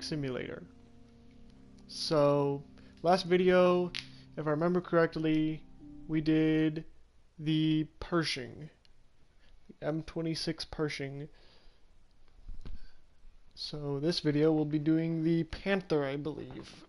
simulator. So last video, if I remember correctly, we did the Pershing, the M26 Pershing. So this video we'll be doing the Panther, I believe.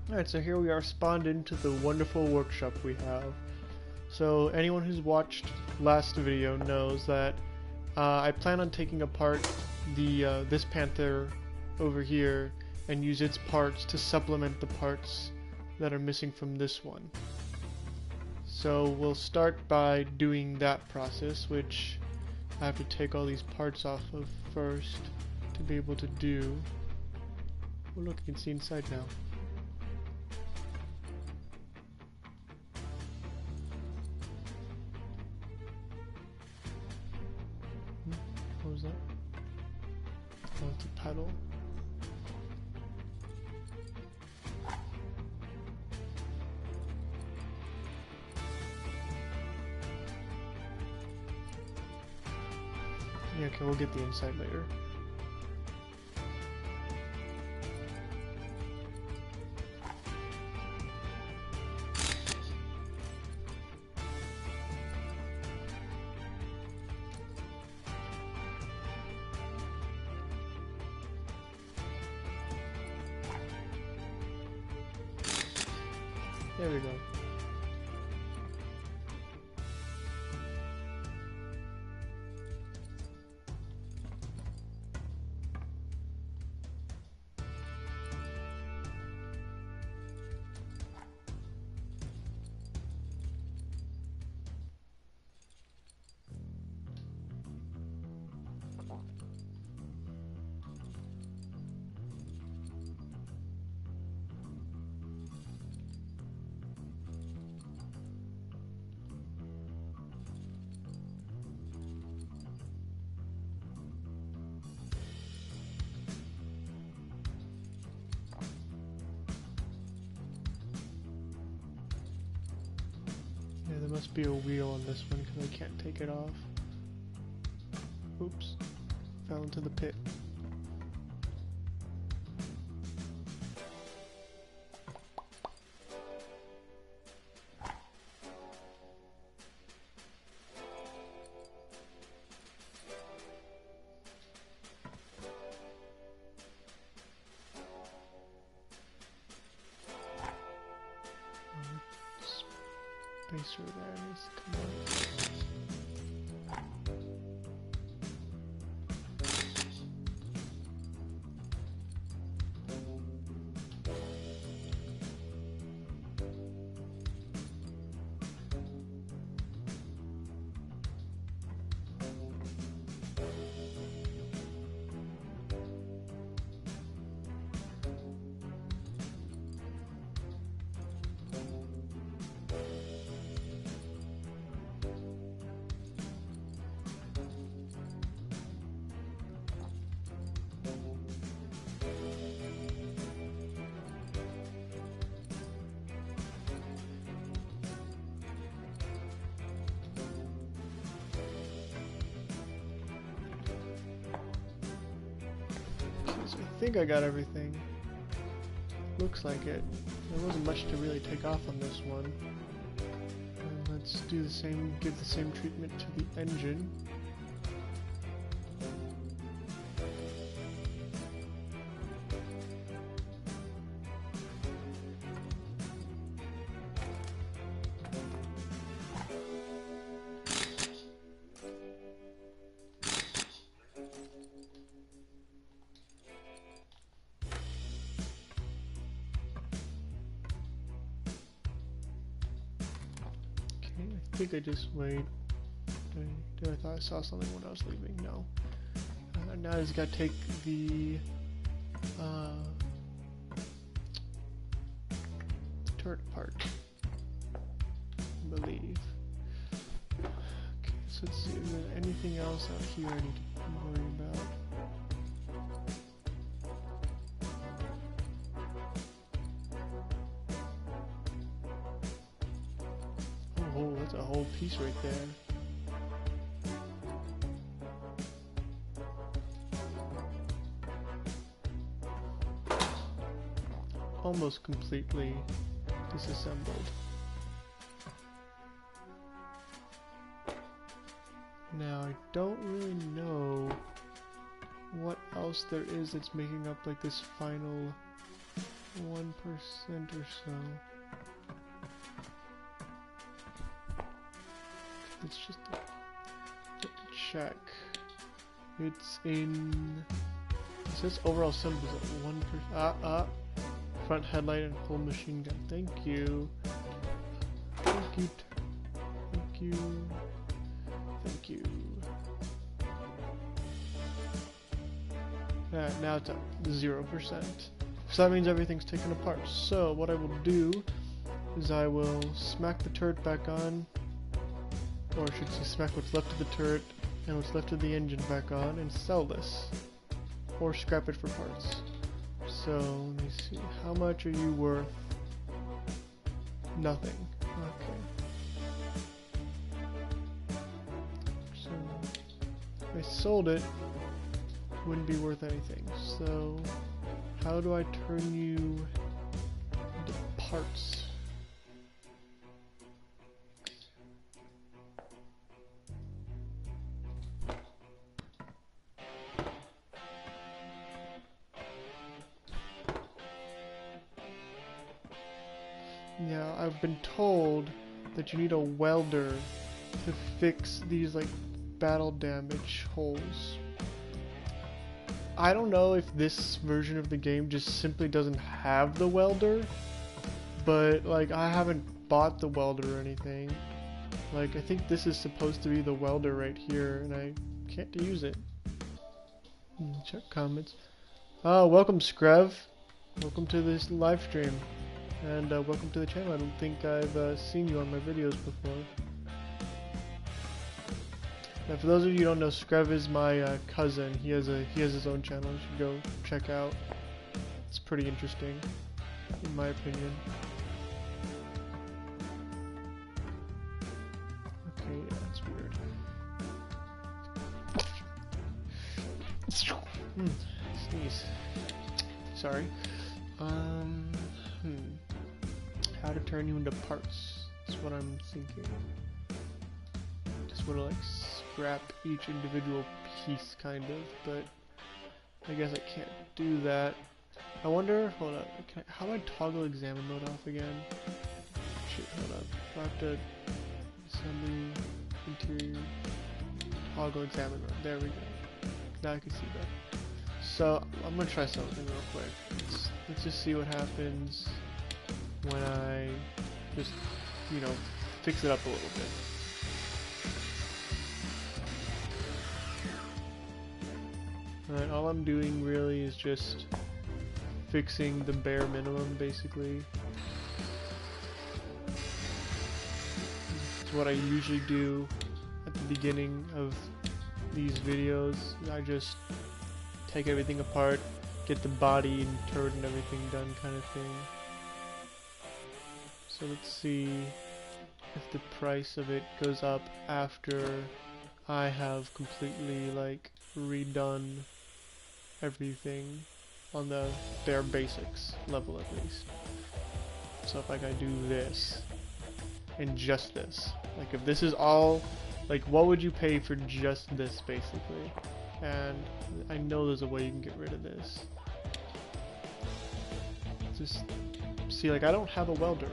Alright, so here we are spawned into the wonderful workshop we have. So anyone who's watched last video knows that I plan on taking apart the this Panther over here and use its parts to supplement the parts that are missing from this one. So we'll start by doing that process, which I have to take all these parts off of first to be able to do. Oh look, you can see inside now. What was that? Oh, it's a pedal. Yeah, okay, we'll get the inside later. There we go. Yeah, there must be a wheel on this one because I can't take it off. Oops. Fell into the pit. Spacer there needs to come out. I think I got everything. Looks like it. There wasn't much to really take off on this one. And let's do the same, give the same treatment to the engine. think I just wait. I thought I saw something when I was leaving. No. Now I just gotta take the turret apart, I believe. Okay, so let's see. Is there anything else out here I need to worry about? Oh, that's a whole piece right there. Almost completely disassembled. Now I don't really know what else there is that's making up like this final 1% or so. Let's just check. It's in. It says overall symbols at 1%. Front headlight and full machine gun. Thank you. Thank you. Thank you. Thank you. Now it's at 0%. So that means everything's taken apart. So what I will do is I will smack the turret back on, or I should say smack what's left of the turret and what's left of the engine back on and sell this. Or scrap it for parts. So, let me see. How much are you worth? Nothing. Okay. So, if I sold it, it wouldn't be worth anything. So, how do I turn you into parts? Yeah, I've been told that you need a welder to fix these like battle damage holes. I don't know if this version of the game just simply doesn't have the welder, but like I haven't bought the welder or anything. Like I think this is supposed to be the welder right here and I can't use it. Check comments. Oh, welcome Screv. Welcome to this live stream. And welcome to the channel. I don't think I've seen you on my videos before. Now, for those of you who don't know, Screv is my cousin. He has his own channel. You should go check out. It's pretty interesting, in my opinion. Okay, yeah, that's weird. Sneeze. Sorry. How to turn you into parts. That's what I'm thinking. Just want to like scrap each individual piece, kind of, but I guess I can't do that. I wonder. Hold up. How do I toggle examine mode off again? Shit. Hold up. Do I have to assembly interior toggle examine mode? There we go. Now I can see that. So I'm gonna try something real quick. Let's just see what happens when I just, you know, fix it up a little bit. Alright, all I'm doing really is just fixing the bare minimum, basically. It's what I usually do at the beginning of these videos. I just take everything apart, get the body and turret and everything done, kind of thing. So let's see if the price of it goes up after I have completely like redone everything on the bare basics level at least. So if like I do this and just this, like if this is all, like what would you pay for just this basically? And I know there's a way you can get rid of this. Just see, like I don't have a welder.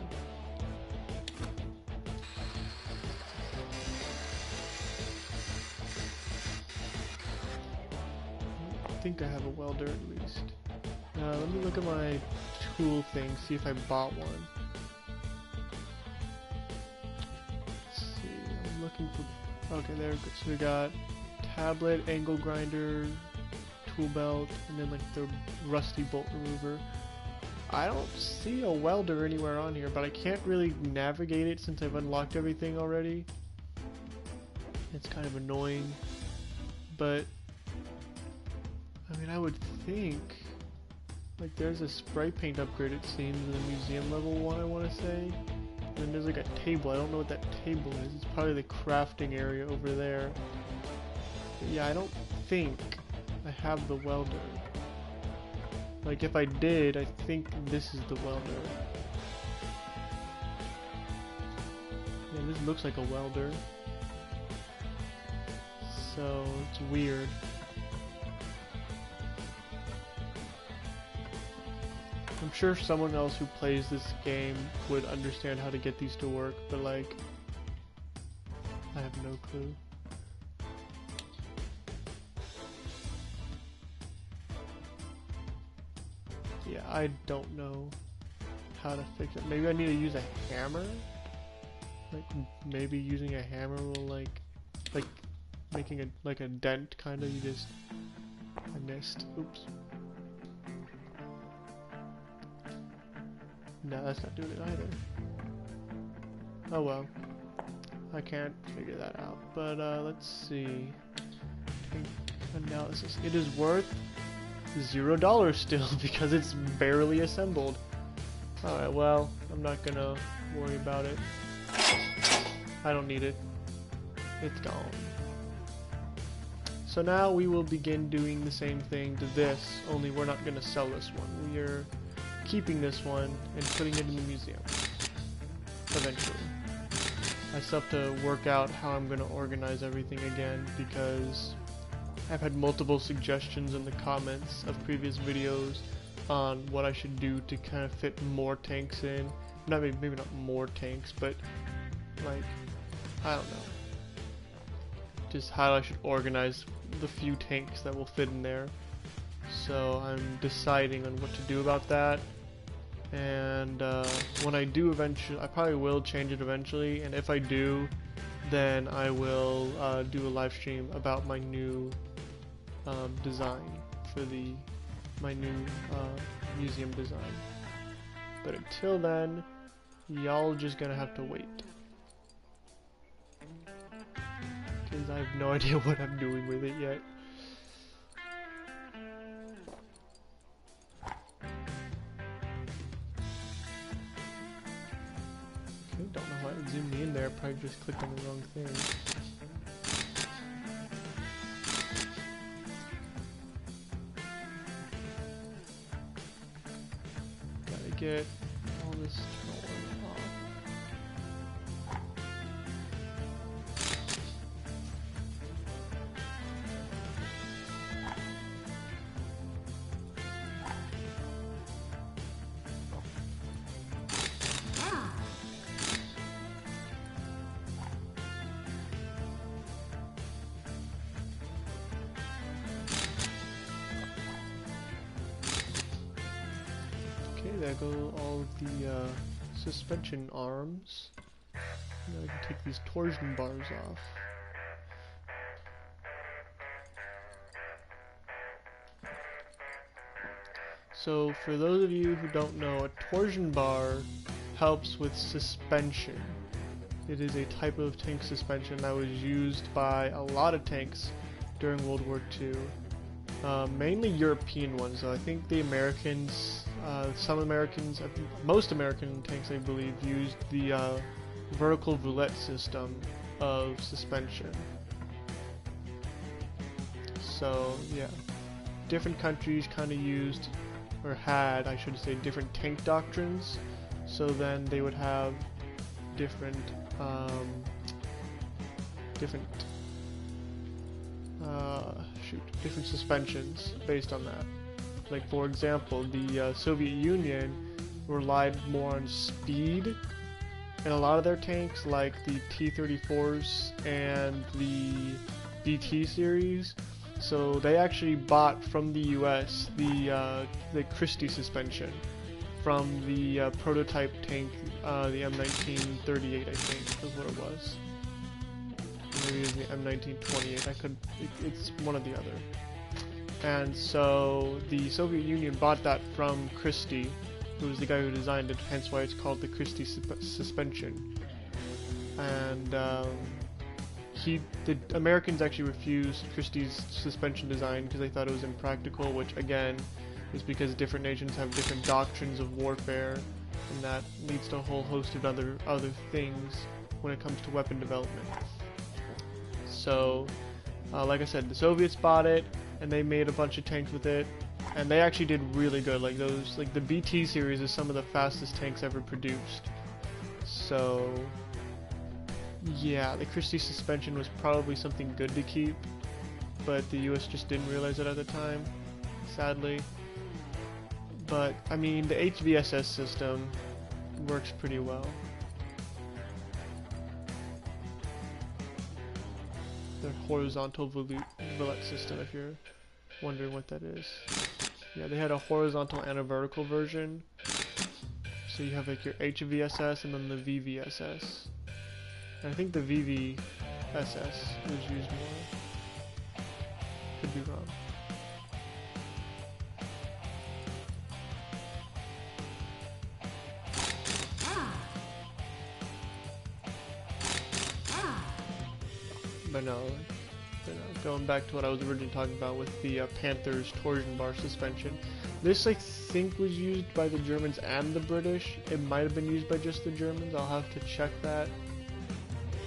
I think I have a welder at least. Let me look at my tool thing, see if I bought one. Let's see. looking for... Okay, there we go. So we got tablet, angle grinder, tool belt, and then like the rusty bolt remover. I don't see a welder anywhere on here, but I can't really navigate it since I've unlocked everything already. It's kind of annoying, but I mean, I would think like there's a spray paint upgrade, it seems, in the museum level 1, I want to say. And then there's like a table. I don't know what that table is. It's probably the crafting area over there. But yeah, I don't think I have the welder. Like, if I did, I think this is the welder. Yeah, this looks like a welder. So, it's weird. I'm sure someone else who plays this game would understand how to get these to work, but like, I have no clue. Yeah, I don't know how to fix it. Maybe I need to use a hammer? Like, maybe using a hammer will like making a dent, kinda. You just... I missed. Oops. No, that's not doing it either. Oh well. I can't figure that out. But let's see. Tank analysis. It is worth $0 still because it's barely assembled. Alright, well, I'm not gonna worry about it. I don't need it. It's gone. So now we will begin doing the same thing to this, only we're not gonna sell this one. We are keeping this one and putting it in the museum. Eventually. I still have to work out how I'm gonna organize everything again because I've had multiple suggestions in the comments of previous videos on what I should do to kind of fit more tanks in. Maybe not more tanks, but like, I don't know. Just how I should organize the few tanks that will fit in there. So I'm deciding on what to do about that. And when I do eventually, I probably will change it eventually, and if I do, then I will do a live stream about my new design for my new museum design. But until then, y'all just gonna have to wait, because I have no idea what I'm doing with it yet. Okay, don't know why it zoomed me in there, probably just clicked on the wrong thing. Get all this torn off. There go all of the suspension arms. Now I can take these torsion bars off. So for those of you who don't know, a torsion bar helps with suspension. It is a type of tank suspension that was used by a lot of tanks during World War II. Mainly European ones, though. I think the Americans, most American tanks, I believe, used the vertical roulette system of suspension. So, yeah. Different countries kind of used, or had, I should say, different tank doctrines. So then they would have different, different suspensions based on that. Like, for example, the Soviet Union relied more on speed in a lot of their tanks, like the T-34s and the BT series. So they actually bought from the US the Christie suspension from the prototype tank, the M1938, I think is what it was. maybe it was the M1928. It's one or the other. And so the Soviet Union bought that from Christie, who was the guy who designed it, hence why it's called the Christie suspension. And the Americans actually refused Christie's suspension design because they thought it was impractical, which again is because different nations have different doctrines of warfare, and that leads to a whole host of other things when it comes to weapon development. So, like I said, the Soviets bought it, and they made a bunch of tanks with it, and they actually did really good. Like the BT series is some of the fastest tanks ever produced. So, yeah, the Christie suspension was probably something good to keep, but the US just didn't realize it at the time, sadly. But, I mean, the HVSS system works pretty well. The horizontal volute system, if you're wondering what that is. Yeah, they had a horizontal and a vertical version. So you have like your HVSS and then the VVSS. And I think the VVSS was used more. Could be wrong. But no, going back to what I was originally talking about with the Panther's torsion bar suspension. This, I think, was used by the Germans and the British. It might have been used by just the Germans. I'll have to check that,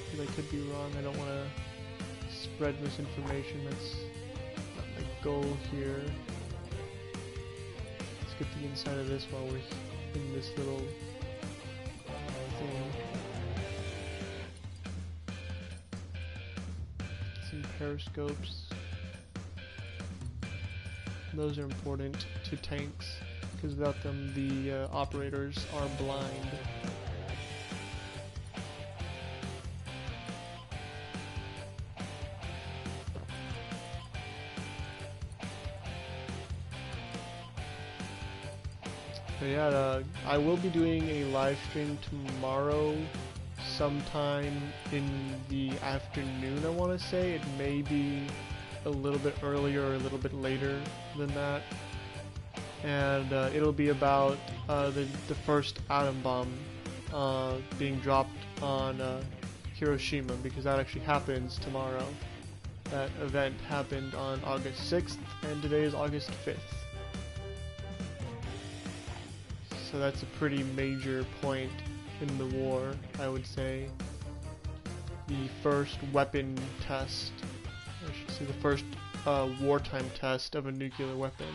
because I could be wrong. I don't want to spread misinformation. That's not my goal here. Let's get the inside of this while we're in this little thing. Some periscopes. Those are important to tanks, because without them the operators are blind. So yeah, I will be doing a live stream tomorrow sometime in the afternoon, I want to say. It may be a little bit earlier or a little bit later than that. And it'll be about the first atom bomb being dropped on Hiroshima, because that actually happens tomorrow. That event happened on August 6th, and today is August 5th. So that's a pretty major point in the war, I would say. The first weapon test, I should say the first wartime test of a nuclear weapon.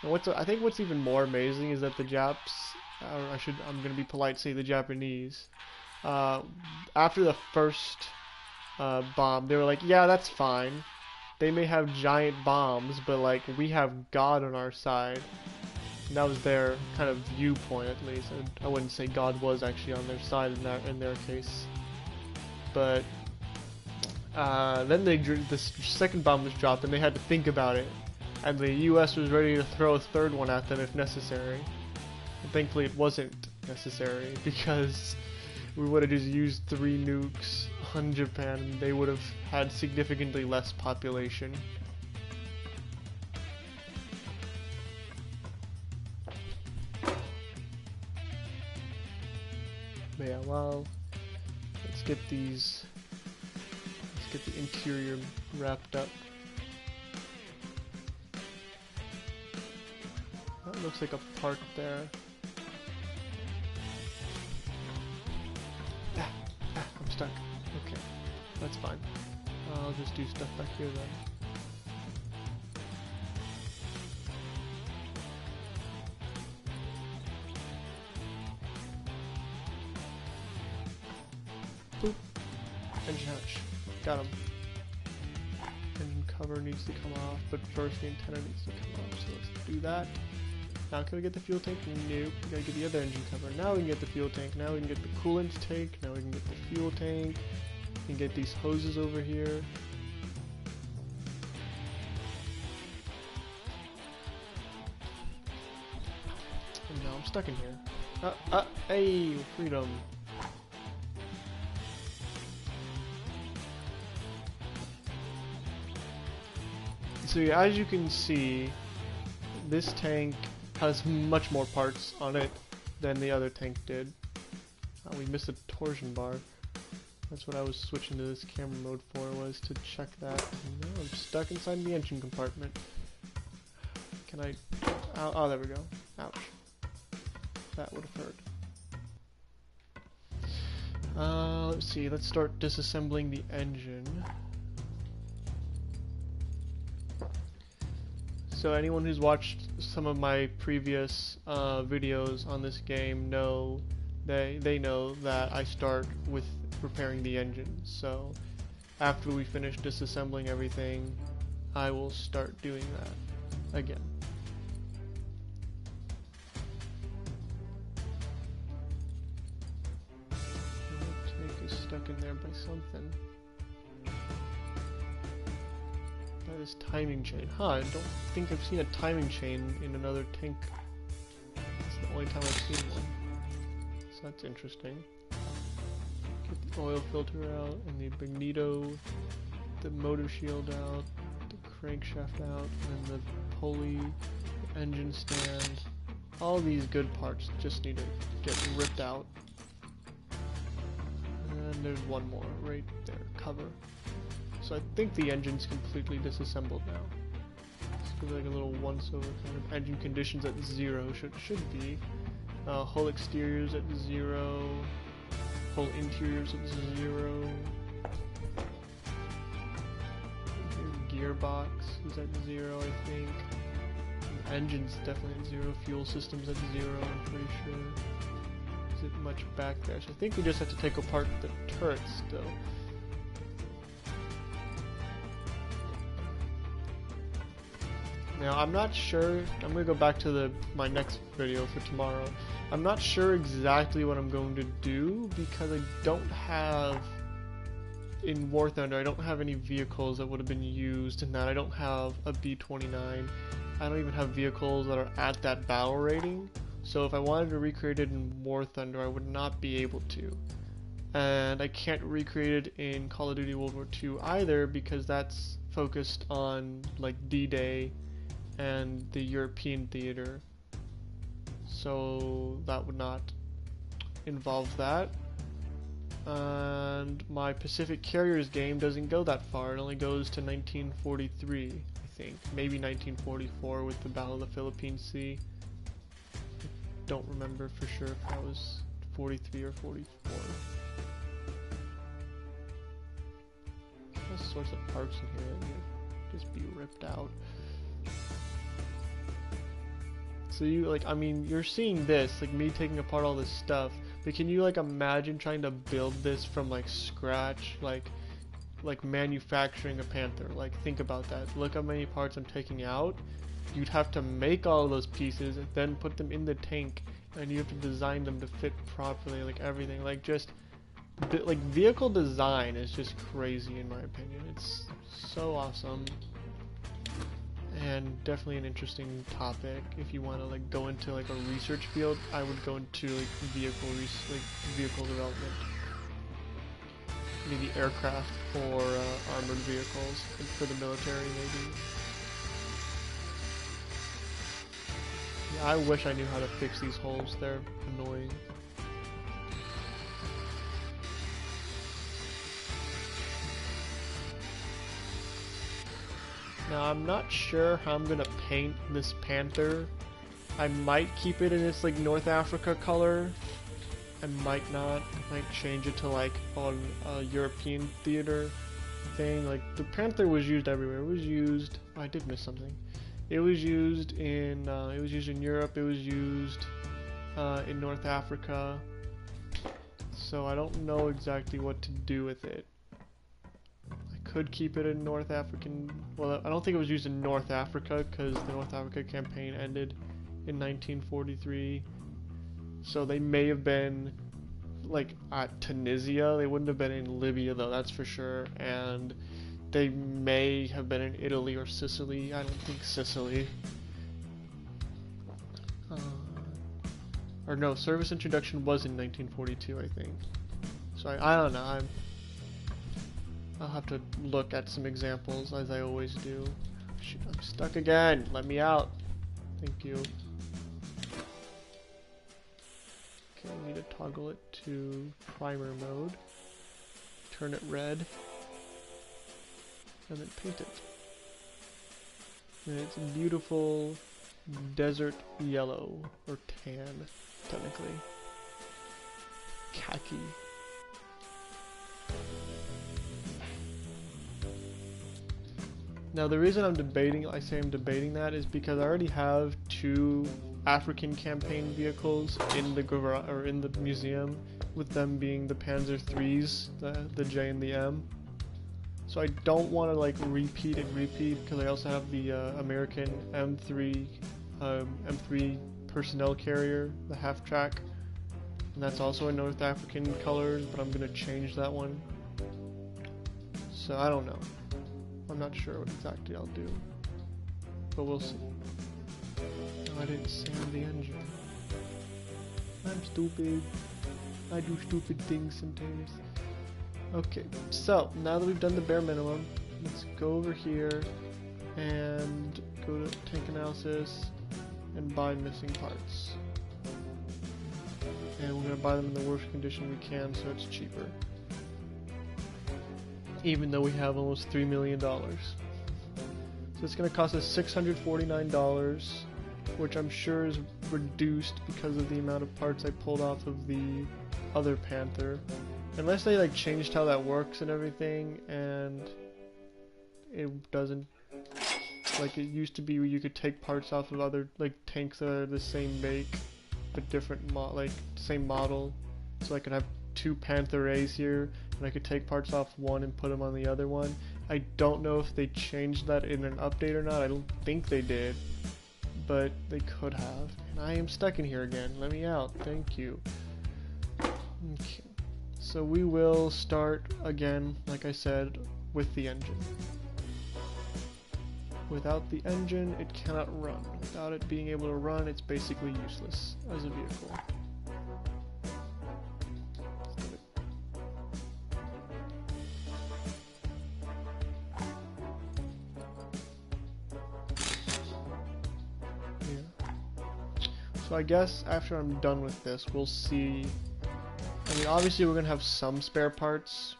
And I think what's even more amazing is that the Japs, I'm gonna be polite, say the Japanese, after the first bomb, they were like, yeah, that's fine. They may have giant bombs, but like, we have God on our side. And that was their kind of viewpoint, at least. I wouldn't say God was actually on their side in their case. But then the second bomb was dropped, and they had to think about it. And the U.S. was ready to throw a third one at them if necessary. And thankfully, it wasn't necessary, because we would have just used 3 nukes on Japan, and they would have had significantly less population. But yeah, well, let's get the interior wrapped up. That looks like a part there. I'm stuck. Okay, that's fine. I'll just do stuff back here then. Boop. Engine hatch. Got him. Engine cover needs to come off, but first the antenna needs to come off, so let's do that. Now can we get the fuel tank? Nope. We gotta get the other engine cover. Now we can get the fuel tank. Now we can get the coolant tank. Now we can get the fuel tank. We can get these hoses over here. And now I'm stuck in here. Hey, freedom. So yeah, as you can see, this tank has much more parts on it than the other tank did. We missed a torsion bar. That's what I was switching to this camera mode for, was to check that. No, I'm stuck inside the engine compartment. Can I... Oh, there we go. Ouch. That would have hurt. Let's see, let's start disassembling the engine. So anyone who's watched some of my previous videos on this game know, they know that I start with repairing the engine. So after we finish disassembling everything, I will start doing that again. The tank is stuck in there by something. That is timing chain. Huh, I don't think I've seen a timing chain in another tank. That's the only time I've seen one. So that's interesting. Get the oil filter out, and the magneto, the motor shield out, the crankshaft out, and the pulley, the engine stand. All these good parts just need to get ripped out. And there's one more right there, cover. So I think the engine's completely disassembled now. Let's do like a little once-over kind of engine conditions at 0 should be. Hull exteriors at 0. Hull interiors at 0. Gearbox is at 0, I think. The engine's definitely at 0. Fuel system's at 0, I'm pretty sure. Is it much back there? So I think we just have to take apart the turret still. Now, I'm not sure, I'm going to go back to my next video for tomorrow. I'm not sure exactly what I'm going to do because I don't have, in War Thunder, I don't have any vehicles that would have been used in that. I don't have a B-29. I don't even have vehicles that are at that battle rating. So if I wanted to recreate it in War Thunder, I would not be able to. And I can't recreate it in Call of Duty World War II either because that's focused on like D-Day and the European theater, so that would not involve that. And my Pacific Carriers game doesn't go that far. It only goes to 1943, I think, maybe 1944 with the Battle of the Philippine Sea. I don't remember for sure if that was 43 or 44. All sorts of parts in here that need just be ripped out. So you, like, I mean, you're seeing this, like, me taking apart all this stuff, but can you, like, imagine trying to build this from, like, scratch, like manufacturing a Panther? Like, think about that. Look how many parts I'm taking out. You'd have to make all of those pieces and then put them in the tank, and you have to design them to fit properly, like, everything. Like, just, like, vehicle design is just crazy, in my opinion. It's so awesome. And definitely an interesting topic. If you want to like go into like a research field, I would go into like vehicle development, maybe aircraft or armored vehicles for the military, maybe. Yeah, I wish I knew how to fix these holes. They're annoying. Now, I'm not sure how I'm gonna paint this Panther. I might keep it in its like North Africa color. I might not. I might change it to like on a European theater thing. Like the Panther was used everywhere. It was used. Oh, I did miss something. It was used in Europe. It was used in North Africa. So I don't know exactly what to do with it. Could keep it in North African. Well, I don't think it was used in North Africa because the North Africa campaign ended in 1943. So they may have been like at Tunisia. They wouldn't have been in Libya though, that's for sure. And they may have been in Italy or Sicily. I don't think Sicily. Or no, service introduction was in 1942, I think. So I don't know. I'll have to look at some examples, as I always do. Shit, I'm stuck again. Let me out. Thank you. Okay, we need to toggle it to primer mode. Turn it red. And then paint it. And it's a beautiful desert yellow, or tan, technically. Khaki. Now the reason I say I'm debating that is because I already have 2 African campaign vehicles in the in the museum, with them being the Panzer IIIs, the J and the M. So I don't want to like repeat because I also have the American M3 personnel carrier, the half track, and that's also in North African colors, but I'm gonna change that one. So I don't know. I'm not sure what exactly I'll do, but we'll see. No, I didn't sand the engine. I'm stupid. I do stupid things sometimes. Okay, so now that we've done the bare minimum, let's go over here and go to tank analysis and buy missing parts. And we're going to buy them in the worst condition we can so it's cheaper. Even though we have almost $3 million. So it's going to cost us $649, which I'm sure is reduced because of the amount of parts I pulled off of the other Panther. Unless they like changed how that works and everything, and it doesn't, like it used to be where you could take parts off of other like tanks that are the same make but different same model. So I could have 2 Panther A's here, and I could take parts off one and put them on the other one. I don't know if they changed that in an update or not. I don't think they did, but they could have. And I am stuck in here again. Let me out. Thank you. Okay. So we will start again, like I said, with the engine. Without the engine, it cannot run. Without it being able to run, it's basically useless as a vehicle. Yeah. So I guess after I'm done with this, we'll see. I mean, obviously we're gonna have some spare parts.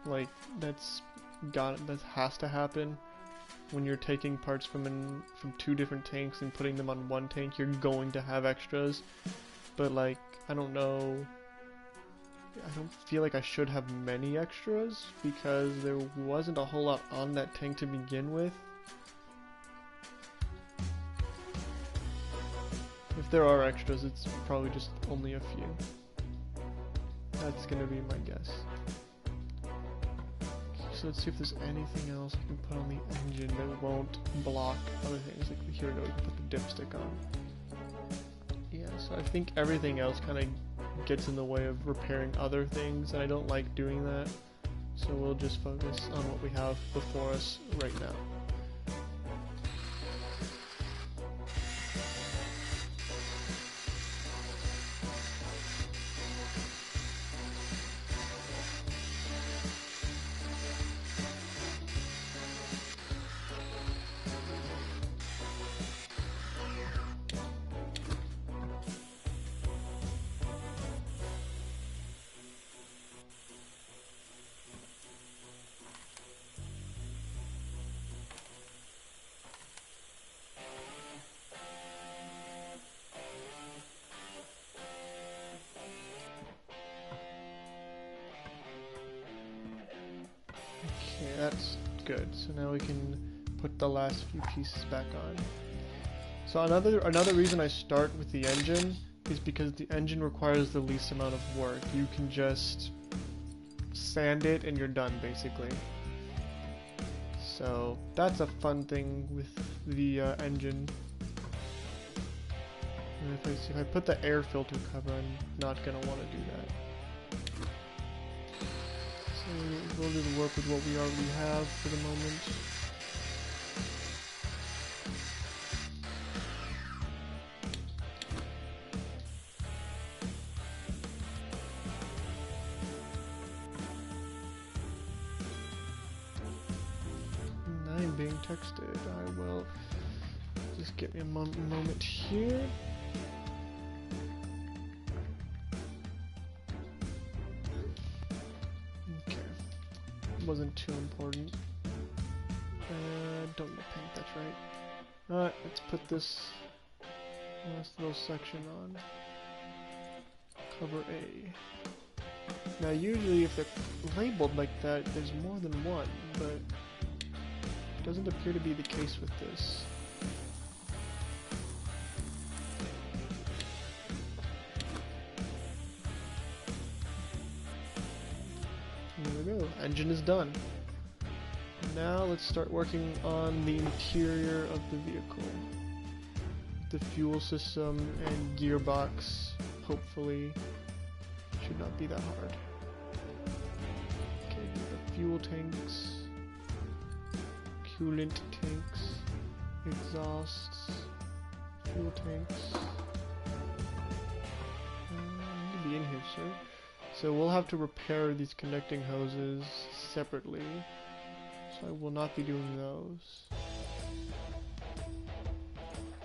Like that has to happen. When you're taking parts from 2 different tanks and putting them on one tank, you're going to have extras. But like, I don't know. I don't feel like I should have many extras because there wasn't a whole lot on that tank to begin with. If there are extras, it's probably just only a few. That's gonna be my guess. So let's see if there's anything else I can put on the engine that won't block other things. Like here we go, we can put the dipstick on. Yeah, so I think everything else kind of gets in the way of repairing other things, and I don't like doing that. So we'll just focus on what we have before us right now. Okay, that's good. So now we can put the last few pieces back on. So another reason I start with the engine is because the engine requires the least amount of work. You can just sand it and you're done, basically. So that's a fun thing with the engine. And if I put the air filter cover, I'm not gonna want to do that. So we'll just work with what we already have for the moment. being texted. I will just give me a moment here. Okay, wasn't too important. Don't need to paint, that's right. Alright, let's put this last little section on. Cover A. Now usually if they're labeled like that, there's more than one, but it doesn't appear to be the case with this. There we go, engine is done. Now let's start working on the interior of the vehicle. The fuel system and gearbox, hopefully, should not be that hard. Okay, the fuel tanks, coolant tanks, exhausts, fuel tanks. You need to be in here, sir. So we'll have to repair these connecting hoses separately. So I will not be doing those.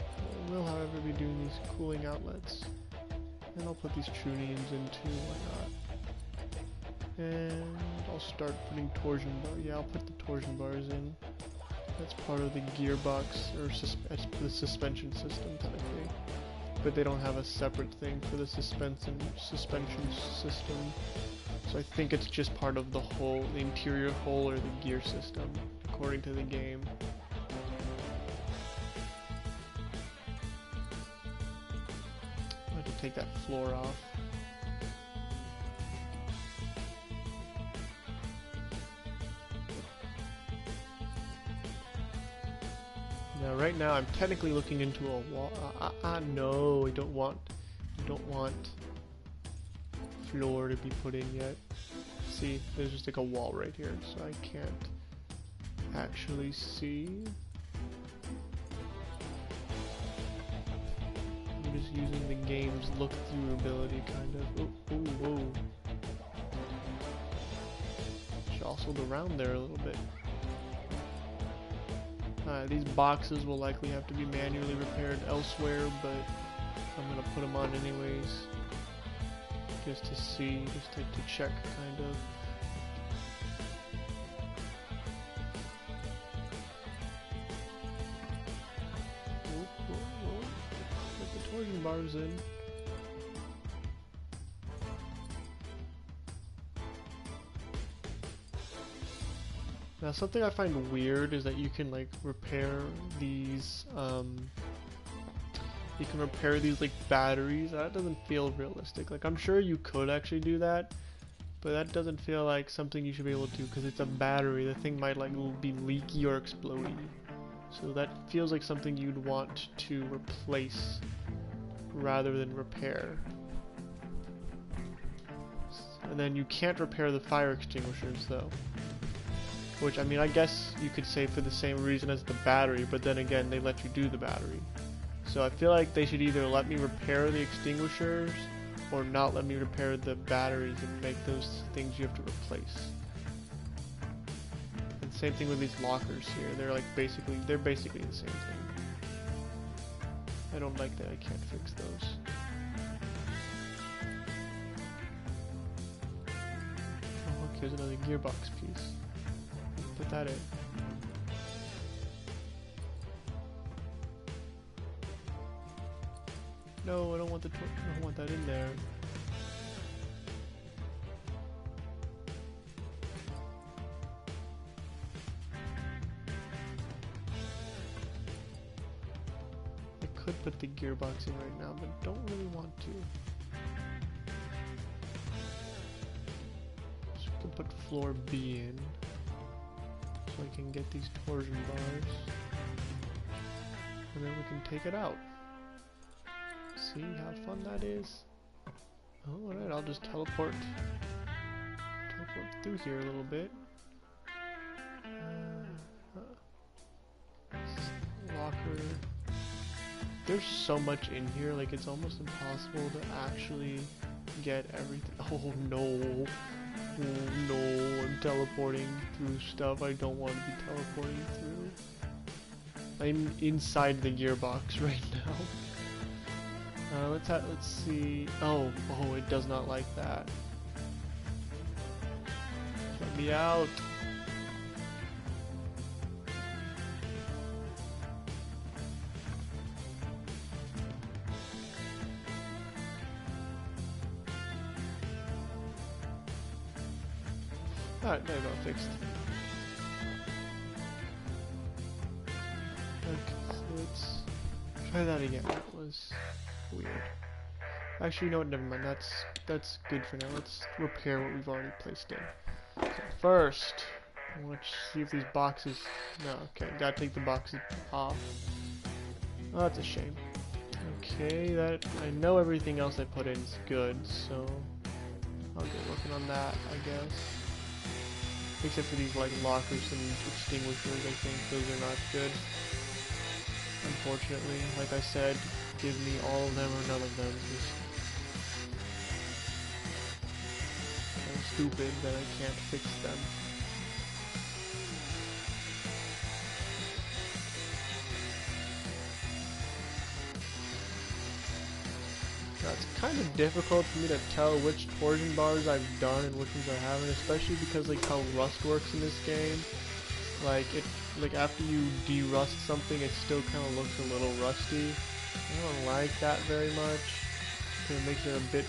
I will, however, be doing these cooling outlets. And I'll put these trunions in too, why not? And I'll start putting torsion bars. Yeah, I'll put the torsion bars in. That's part of the gearbox, or the suspension system, technically. But they don't have a separate thing for the suspension system. So I think it's just part of the whole, the interior hull or the gear system, according to the game. I have to take that floor off. Now, right now, I'm technically looking into a wall. No, I don't want floor to be put in yet. See, there's just like a wall right here, so I can't actually see. I'm just using the game's look-through ability, kind of. Oh, whoa. Jostled around there a little bit. These boxes will likely have to be manually repaired elsewhere, but I'm gonna put them on anyways. Just to see, just to check, kind of. Whoa. Get the torsion bars in. Now, something I find weird is that you can like repair these. You can repair these like batteries. That doesn't feel realistic. Like, I'm sure you could actually do that, but that doesn't feel like something you should be able to, because it's a battery. The thing might like be leaky or exploding. So that feels like something you'd want to replace rather than repair. And then you can't repair the fire extinguishers though. Which, I mean, I guess you could say for the same reason as the battery, but then again, they let you do the battery. So I feel like they should either let me repair the extinguishers or not let me repair the batteries and make those things you have to replace. And same thing with these lockers here. They're basically the same thing. I don't like that I can't fix those. Oh, look, here's another gearbox piece. Put that in. No, I don't want I don't want that in there. I could put the gearbox in right now, but don't really want to. So I can put floor B in, so I can get these torsion bars, and then we can take it out. See how fun that is? Oh, alright, I'll just teleport through here a little bit. Locker. There's so much in here, like it's almost impossible to actually get everything. Oh no. Oh no, I'm teleporting through stuff I don't want to be teleporting through. I'm inside the gearbox right now. Let's see. Oh, it does not like that. Let me out. Alright, there we go, fixed. Okay, so let's try that again. That was weird. Actually, you know what? Never mind. That's good for now. Let's repair what we've already placed in. So first, I want to see if these boxes. No, okay. Gotta take the boxes off. Oh, that's a shame. Okay, that I know everything else I put in is good, so I'll get working on that, I guess. Except for these like lockers and extinguishers, I think those are not good. Unfortunately, like I said, give me all of them or none of them. Just I'm stupid that I can't fix them. Now, it's kind of difficult for me to tell which torsion bars I've done and which ones I haven't, especially because like how rust works in this game. Like after you de-rust something, it still kind of looks a little rusty. I don't like that very much, because it makes it a bit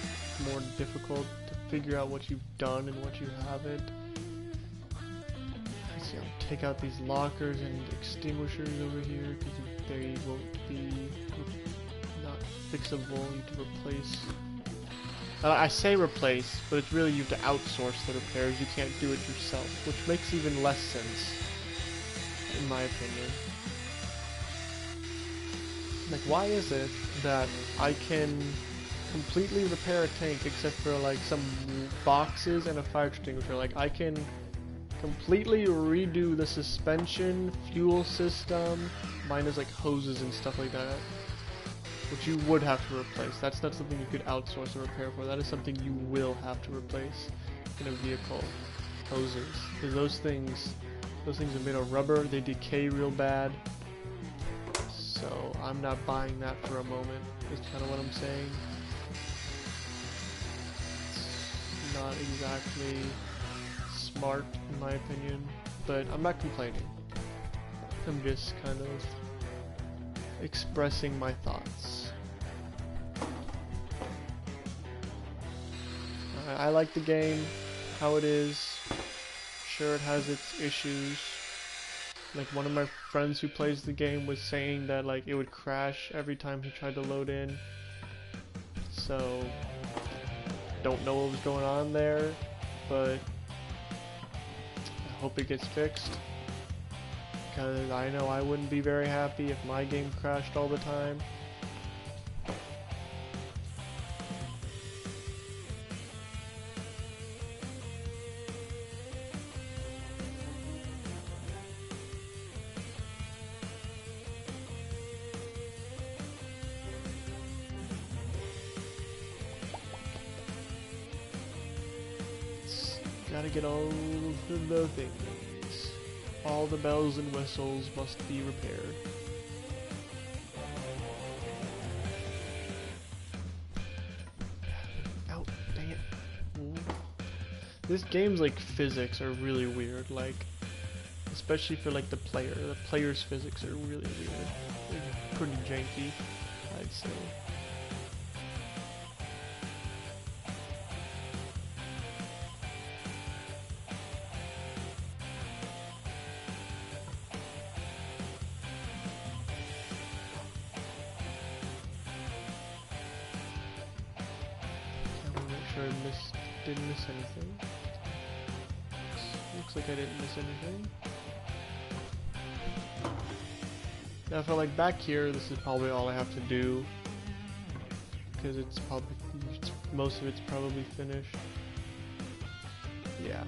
more difficult to figure out what you've done and what you haven't. Let's see, I'll take out these lockers and extinguishers over here, because they won't be not fixable. You need to replace. I say replace, but it's really you have to outsource the repairs. You can't do it yourself, which makes even less sense, in my opinion. Like, why is it that I can completely repair a tank except for like some boxes and a fire extinguisher? Like, I can completely redo the suspension, fuel system, minus like hoses and stuff like that, which you would have to replace. That's not something you could outsource a repair for. That is something you will have to replace in a vehicle. Hoses, because those things are made of rubber. They decay real bad. So I'm not buying that for a moment. Is kind of what I'm saying. It's not exactly smart in my opinion, but I'm not complaining. I'm just kind of expressing my thoughts. I like the game, how it is. Sure, it has its issues. Like, one of my friends who plays the game was saying that like it would crash every time he tried to load in. So don't know what was going on there, but I hope it gets fixed, because I know I wouldn't be very happy if my game crashed all the time. Gotta get all of the things. All the bells and whistles must be repaired. Ow, dang it. This game's like physics are really weird, like especially for like the player's physics are really weird. They're pretty janky, I'd say. Didn't miss anything. Looks like I didn't miss anything. Now, if I like back here, this is probably all I have to do, because most of it's probably finished. Yeah.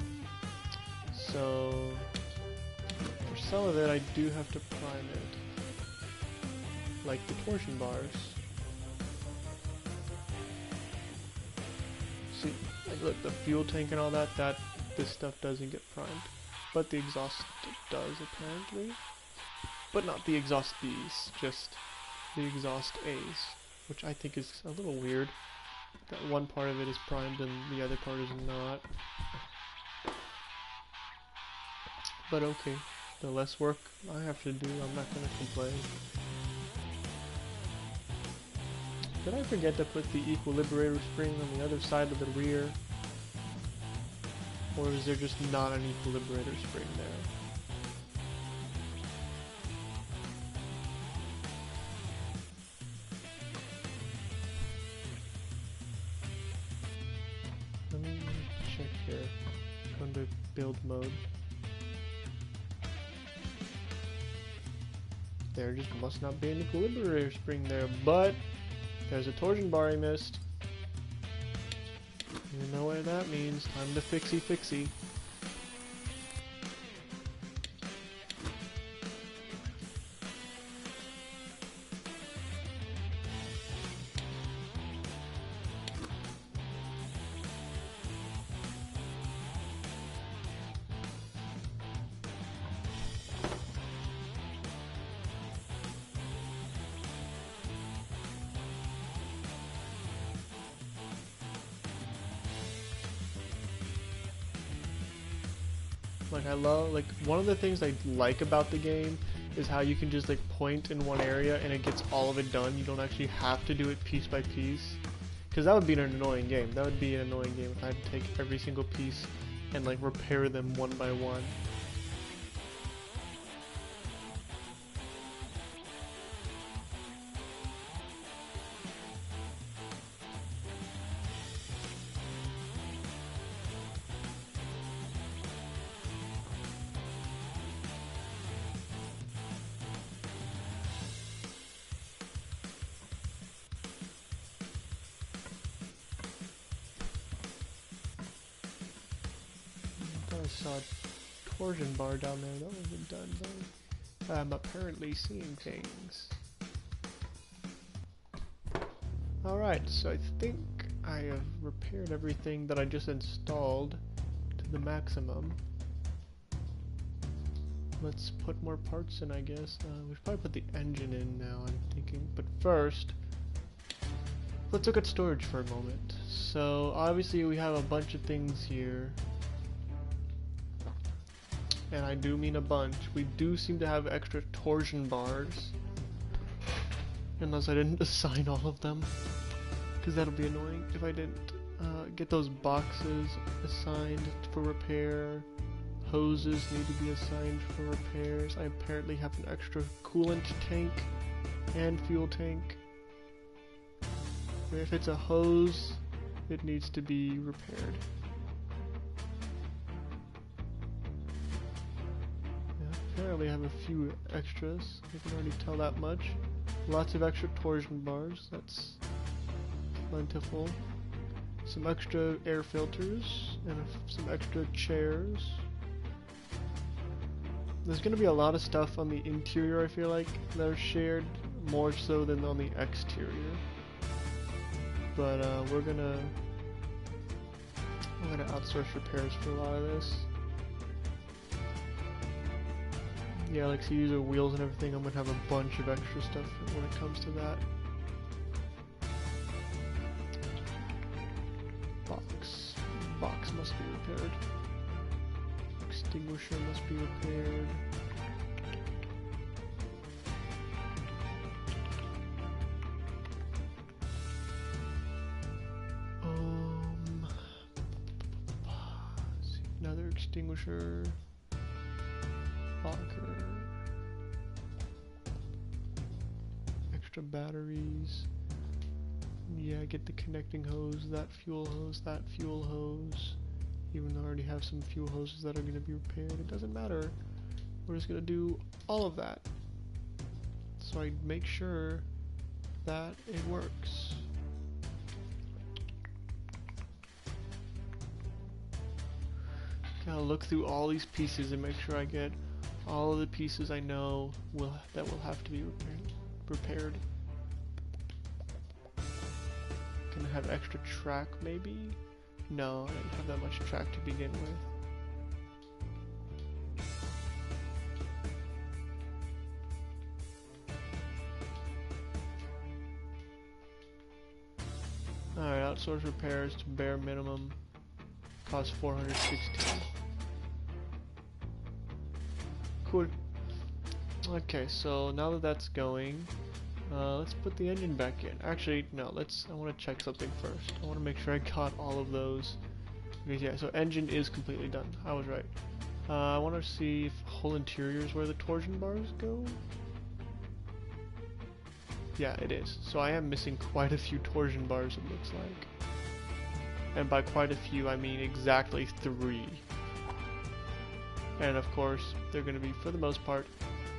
So for some of it, I do have to prime it, like the torsion bars. See, like look, the fuel tank and all that, this stuff doesn't get primed, but the exhaust does apparently. but not the exhaust Bs, just the exhaust As, which I think is a little weird, that one part of it is primed and the other part is not. But okay, the less work I have to do, I'm not gonna complain. Did I forget to put the equilibrator spring on the other side of the rear? Or is there just not an equilibrator spring there? Let me check here. Go into build mode. There just must not be an equilibrator spring there, but there's a torsion bar I missed. You know what that means. Time to fixie. Like one of the things I like about the game is how you can just like point in one area and it gets all of it done. You don't actually have to do it piece by piece, because that would be an annoying game. That would be an annoying game if I had to take every single piece and like repair them one by one. I saw a torsion bar down there. That wasn't done though. I'm apparently seeing things. Alright, so I think I have repaired everything that I just installed to the maximum. Let's put more parts in, I guess. We should probably put the engine in now, I'm thinking. But first, let's look at storage for a moment. So obviously we have a bunch of things here. And I do mean a bunch. We do seem to have extra torsion bars. Unless I didn't assign all of them. Because that'll be annoying if I didn't. Get those boxes assigned for repair. Hoses need to be assigned for repairs. I apparently have an extra coolant tank and fuel tank. If it's a hose, it needs to be repaired. Apparently I have a few extras. You can already tell that much. Lots of extra torsion bars. That's plentiful. Some extra air filters and some extra chairs. There's going to be a lot of stuff on the interior, I feel like, that are shared more so than on the exterior. But we're gonna outsource repairs for a lot of this. Yeah, like so user wheels and everything, I'm gonna have a bunch of extra stuff when it comes to that. Box must be repaired. Extinguisher must be repaired. Another extinguisher. Locker. Extra batteries. Yeah, get the connecting hose, that fuel hose. Even though I already have some fuel hoses that are going to be repaired, it doesn't matter. We're just going to do all of that. So I make sure that it works. Gotta look through all these pieces and make sure I get all of the pieces I know that will have to be repaired. Can I have extra track maybe? No, I didn't have that much track to begin with. outsource repairs to bare minimum. Cost 416. Cool. Okay, so now that that's going, let's put the engine back in. Actually, no, I want to check something first. I want to make sure I got all of those. Because yeah, so engine is completely done. I was right. I want to see if whole interior is where the torsion bars go. Yeah, it is. So I am missing quite a few torsion bars, it looks like. And by quite a few, I mean exactly 3. And of course, they're going to be, for the most part,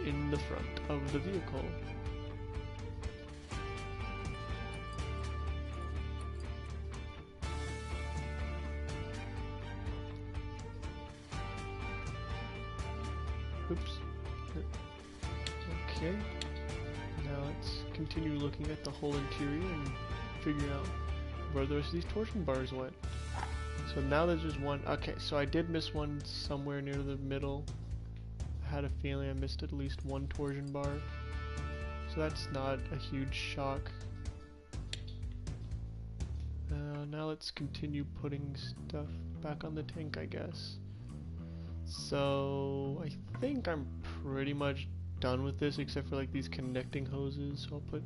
in the front of the vehicle. Oops. Okay. Now let's continue looking at the whole interior and figure out where the rest of these torsion bars went. So now there's just one. Okay, so I did miss one somewhere near the middle. I had a feeling I missed at least one torsion bar. So that's not a huge shock. Now let's continue putting stuff back on the tank, I guess. So I think I'm pretty much done with this, except for like these connecting hoses. So I'll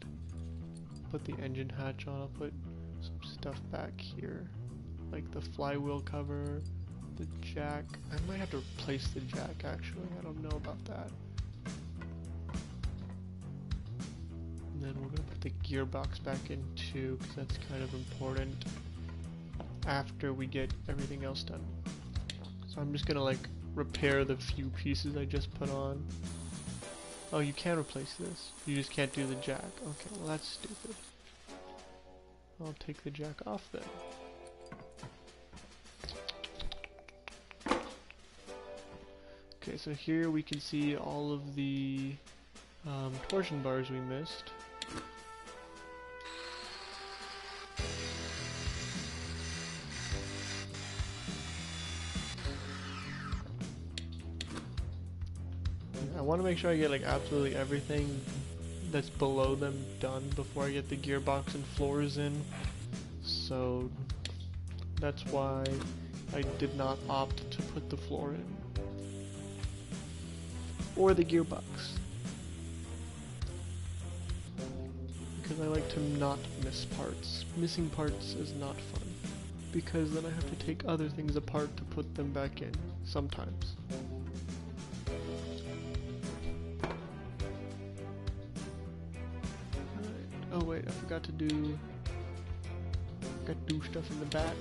put the engine hatch on. I'll put some stuff back here, like the flywheel cover, the jack. I might have to replace the jack actually. I don't know about that. And then we're gonna put the gearbox back in too, because that's kind of important after we get everything else done. So I'm just gonna like repair the few pieces I just put on. Oh, you can replace this. You just can't do the jack. Okay, well that's stupid. I'll take the jack off then. Okay, so here we can see all of the torsion bars we missed. I want to make sure I get like absolutely everything that's below them done before I get the gearbox and floors in. So that's why I did not opt to put the floor in. Or the gearbox. Because I like to not miss parts. Missing parts is not fun. Because then I have to take other things apart to put them back in. Sometimes. Oh wait, I forgot to do stuff in the back.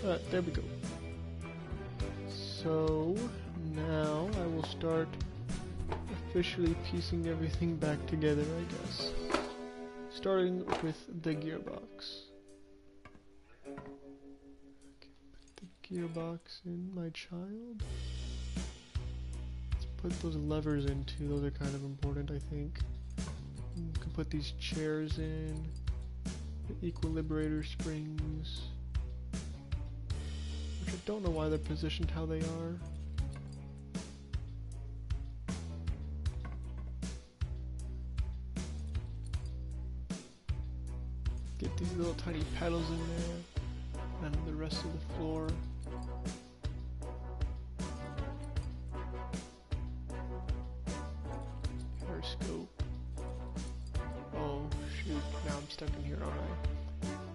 Alright, there we go. So now I will start officially piecing everything back together, I guess. Starting with the gearbox. Okay, put the gearbox in, my child. Let's put those levers in too, those are kind of important, I think. You can put these chairs in, the equilibrator springs, which I don't know why they're positioned how they are. Get these little tiny pedals in there, and the rest of the floor. Periscope. Oh shoot, now I'm stuck in here, aren't I?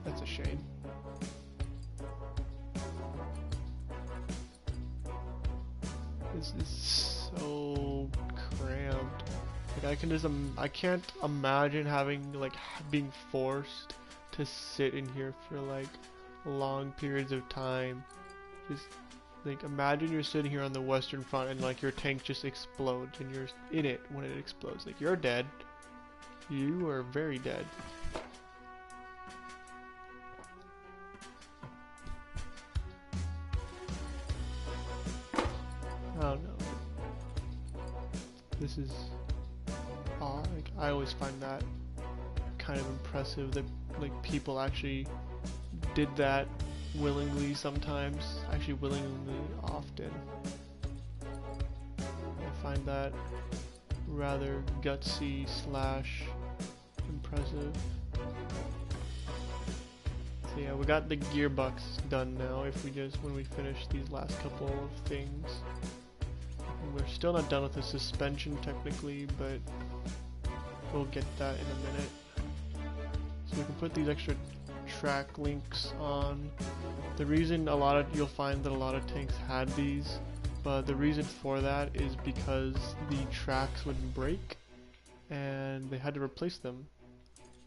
That's a shame. This is so cramped. Like I can't imagine having being forced to sit in here for like long periods of time. Just like imagine you're sitting here on the Western Front and like your tank just explodes and you're in it when it explodes. Like you're dead. You are very dead. Oh no. This is like I always find that kind of impressive that like people actually did that willingly sometimes, actually willingly often. I find that rather gutsy / impressive. So yeah, we got the gearbox done now. When we finish these last couple of things, and we're still not done with the suspension technically, but we'll get that in a minute. So we can put these extra track links on. The reason you'll find that a lot of tanks had these, but the reason for that is because the tracks would break and they had to replace them.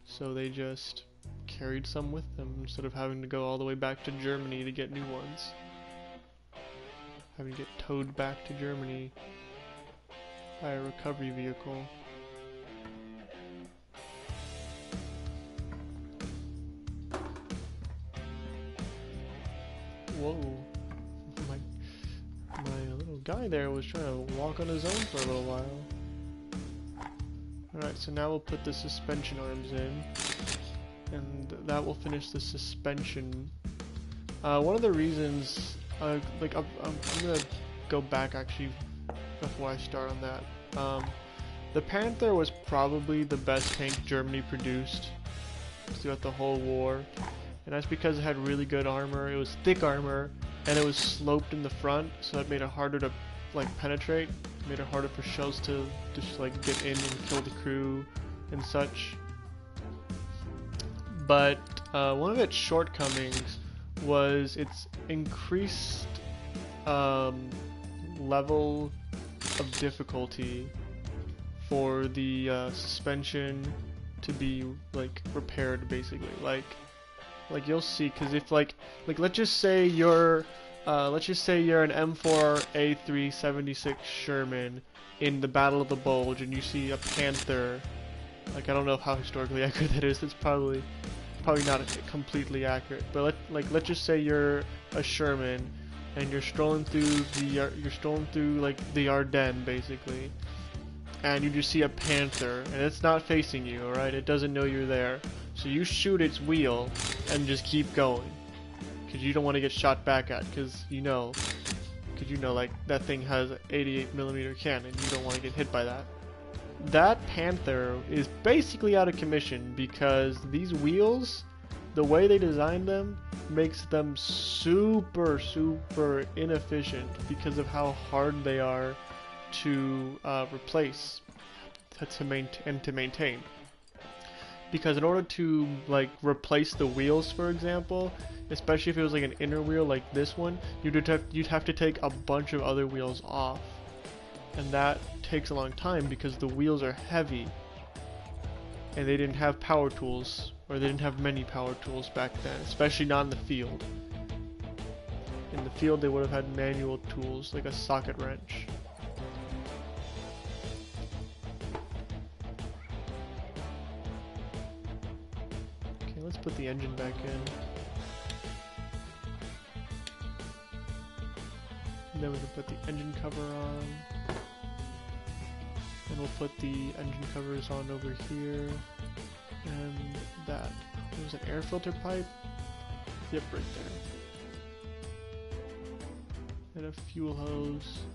So they just carried some with them instead of having to go all the way back to Germany to get new ones. Having to get towed back to Germany by a recovery vehicle. Whoa. My little guy there was trying to walk on his own for a little while. Alright, so now we'll put the suspension arms in, and that will finish the suspension. One of the reasons, I'm gonna go back actually before I start on that. The Panther was probably the best tank Germany produced throughout the whole war, and that's because it had really good armor. It was thick armor, and it was sloped in the front, so it made it harder to like penetrate. It made it harder for shells to just like get in and kill the crew and such. But one of its shortcomings was its increased level of difficulty for the suspension to be like repaired, basically. Like you'll see, because if like let's just say you're an M4A376 Sherman in the Battle of the Bulge, and you see a Panther. Like, I don't know how historically accurate that is. It's probably not completely accurate. But let's just say you're a Sherman and you're strolling through like the Ardennes, basically, and you just see a Panther and it's not facing you. All right, it doesn't know you're there. So you shoot its wheel and just keep going, because you don't want to get shot back at, because you know like that thing has an 88mm cannon. You don't want to get hit by that. That Panther is basically out of commission because these wheels, the way they designed them, makes them super inefficient because of how hard they are to replace and to maintain. Because in order to like replace the wheels, for example, especially if it was like an inner wheel like this one, you'd have to take a bunch of other wheels off, and that takes a long time because the wheels are heavy, and they didn't have power tools, or they didn't have many power tools back then, especially not in the field. In the field they would have had manual tools like a socket wrench. Okay, let's put the engine back in. And then we can put the engine cover on. And we'll put the engine covers on over here. And that. There's an air filter pipe. Yep, right there. And a fuel hose.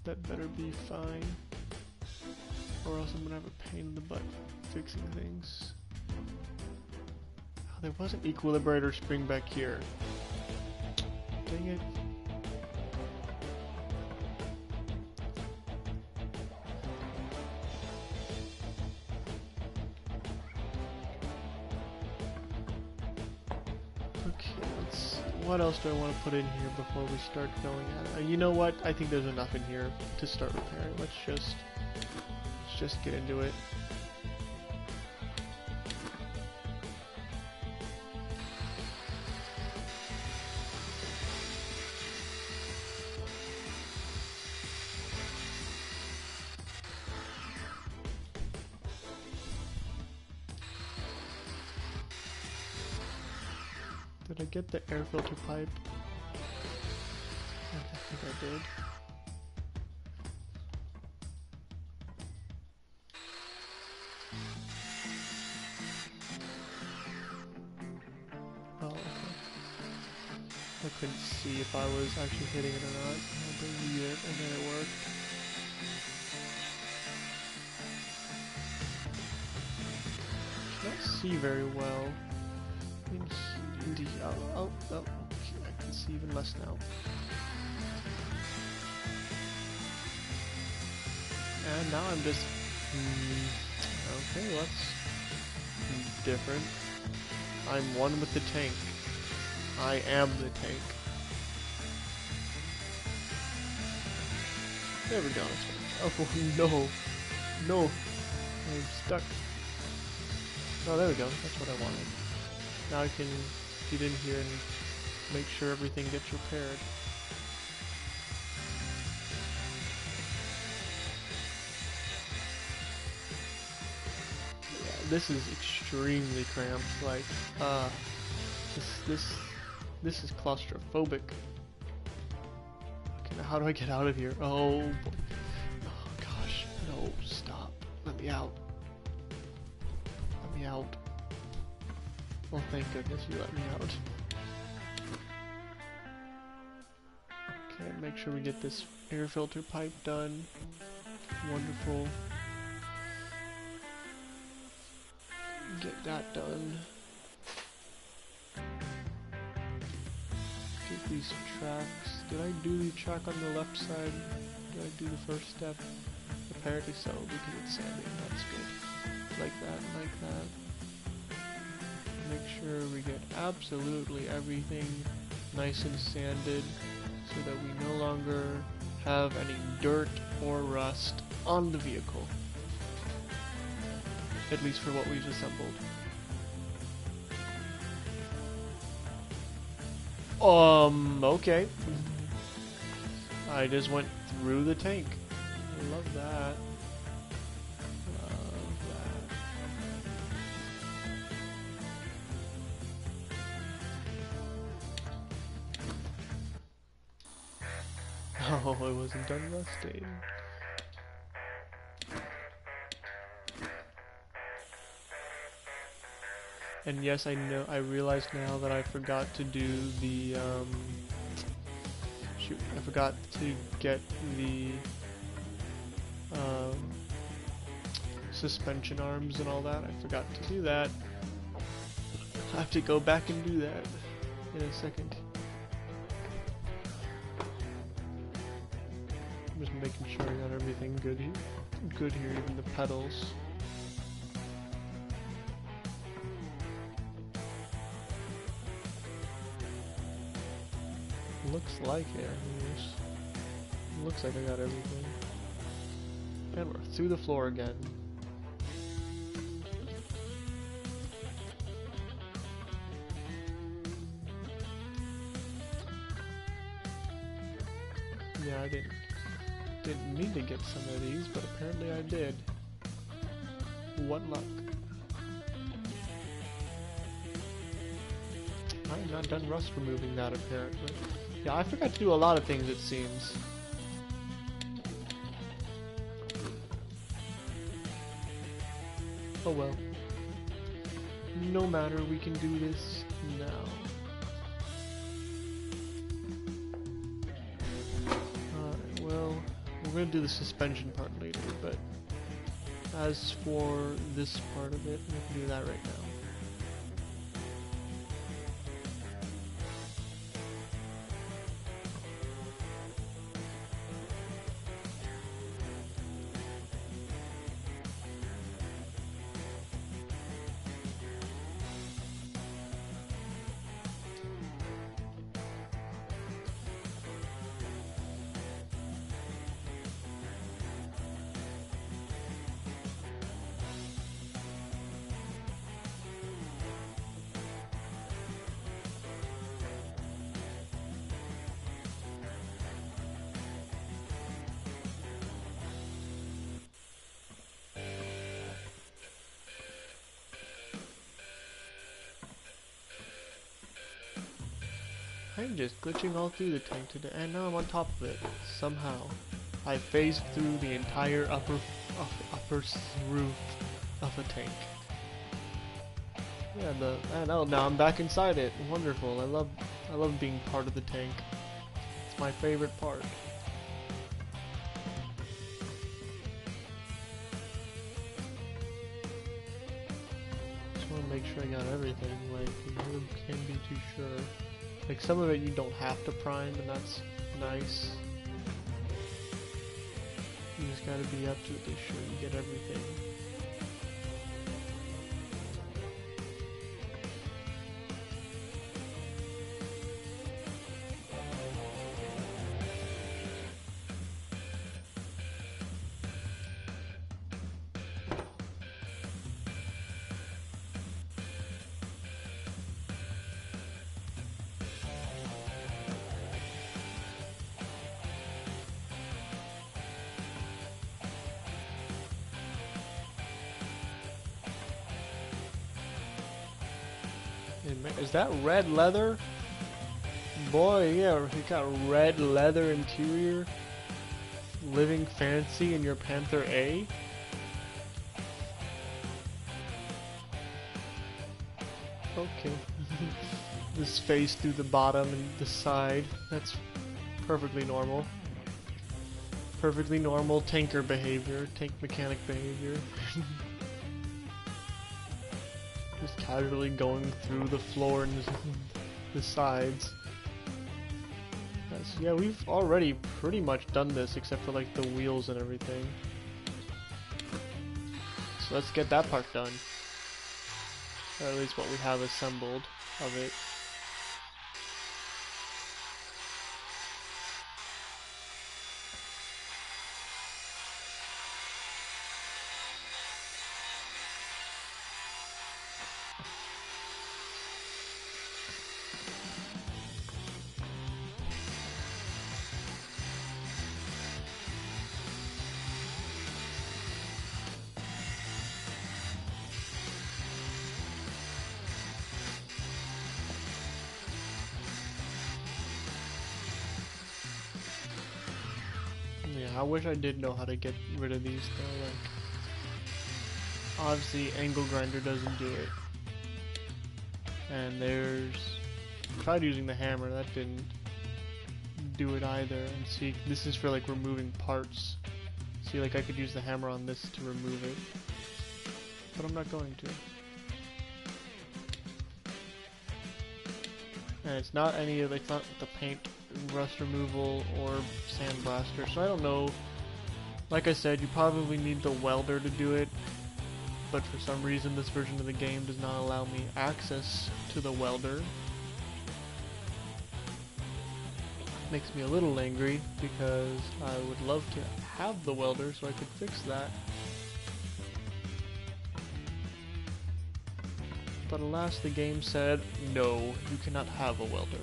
That better be fine. Or else I'm gonna have a pain in the butt fixing things. Oh, there was an equilibrator spring back here. Dang it. What else do I want to put in here before we start going at it? You know what? I think there's enough in here to start repairing. Let's just get into it. Did I get the air filter pipe? I think I did. couldn't see if I was actually hitting it or not. I believe it, and then it worked. Can't see very well. Oh, I can see even less now. And now I'm just... okay, well, that's different. I'm one with the tank. I am the tank. There we go. Oh, no. No. I'm stuck. Oh, there we go. That's what I wanted. Now I can get in here and make sure everything gets repaired. Yeah, this is extremely cramped. Like, this is claustrophobic. Okay, now how do I get out of here? Oh, boy. Oh gosh, no, stop. Let me out. Let me out. Oh, thank goodness you let me out. Okay, make sure we get this air filter pipe done. Wonderful. Get that done. Get these tracks. Did I do the track on the left side? Did I do the first step? Apparently so, because it's sanding. That's good. Like that, like that. Make sure we get absolutely everything nice and sanded so that we no longer have any dirt or rust on the vehicle. At least for what we've assembled. Okay. I just went through the tank. I love that. Oh, it wasn't done rusting. And yes, I know. I realize now that I forgot to do the shoot. I forgot to get the suspension arms and all that. I forgot to do that. I have to go back and do that in a second. I'm just making sure I got everything good here, even the pedals. Looks like it. Anyways. Looks like I got everything. And we're through the floor again. Yeah, I didn't need to get some of these, but apparently I did. What luck. I'm not done rust removing that apparently. Yeah, I forgot to do a lot of things, it seems. Oh well. No matter, we can do this now. Alright, well, we're gonna do the suspension part later, but as for this part of it, we can do that right now. I'm just glitching all through the tank today, and now I'm on top of it. Somehow, I phased through the entire upper roof of a tank. Yeah, now I'm back inside it. Wonderful. I I love being part of the tank. It's my favorite part. Just want to make sure I got everything. Like, you never can be too sure. Like, some of it you don't have to prime, and that's nice. You just gotta be absolutely sure you get everything. Is that red leather? Boy, yeah, you got red leather interior. Living fancy in your Panther A. Okay. This face through the bottom and the side. That's perfectly normal. Perfectly normal tanker behavior, tank mechanic behavior. Just casually going through the floor and the sides. Yeah, we've already pretty much done this except for like the wheels and everything. So let's get that part done. Or at least what we have assembled of it. Yeah, I wish I did know how to get rid of these though, like obviously angle grinder doesn't do it. And tried using the hammer, that didn't do it either. And see, this is for like removing parts. See, like I could use the hammer on this to remove it. But I'm not going to. And it's not it's not the paint rust removal or sandblaster, so I don't know. Like I said, you probably need the welder to do it, but for some reason this version of the game does not allow me access to the welder. Makes me a little angry because I would love to have the welder so I could fix that. But alas, the game said, no, you cannot have a welder.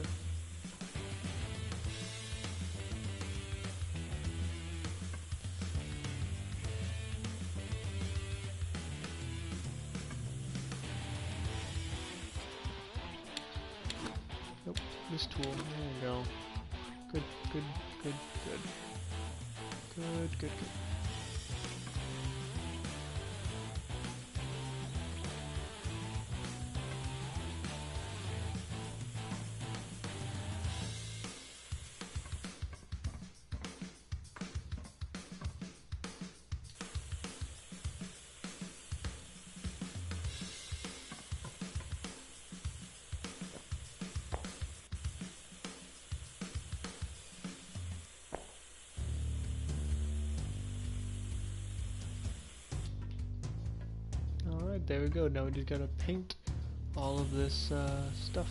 Nope, this tool, there we go. Good, good, good, good. Good, good, good. Alright, there we go. Now we just gotta paint all of this stuff.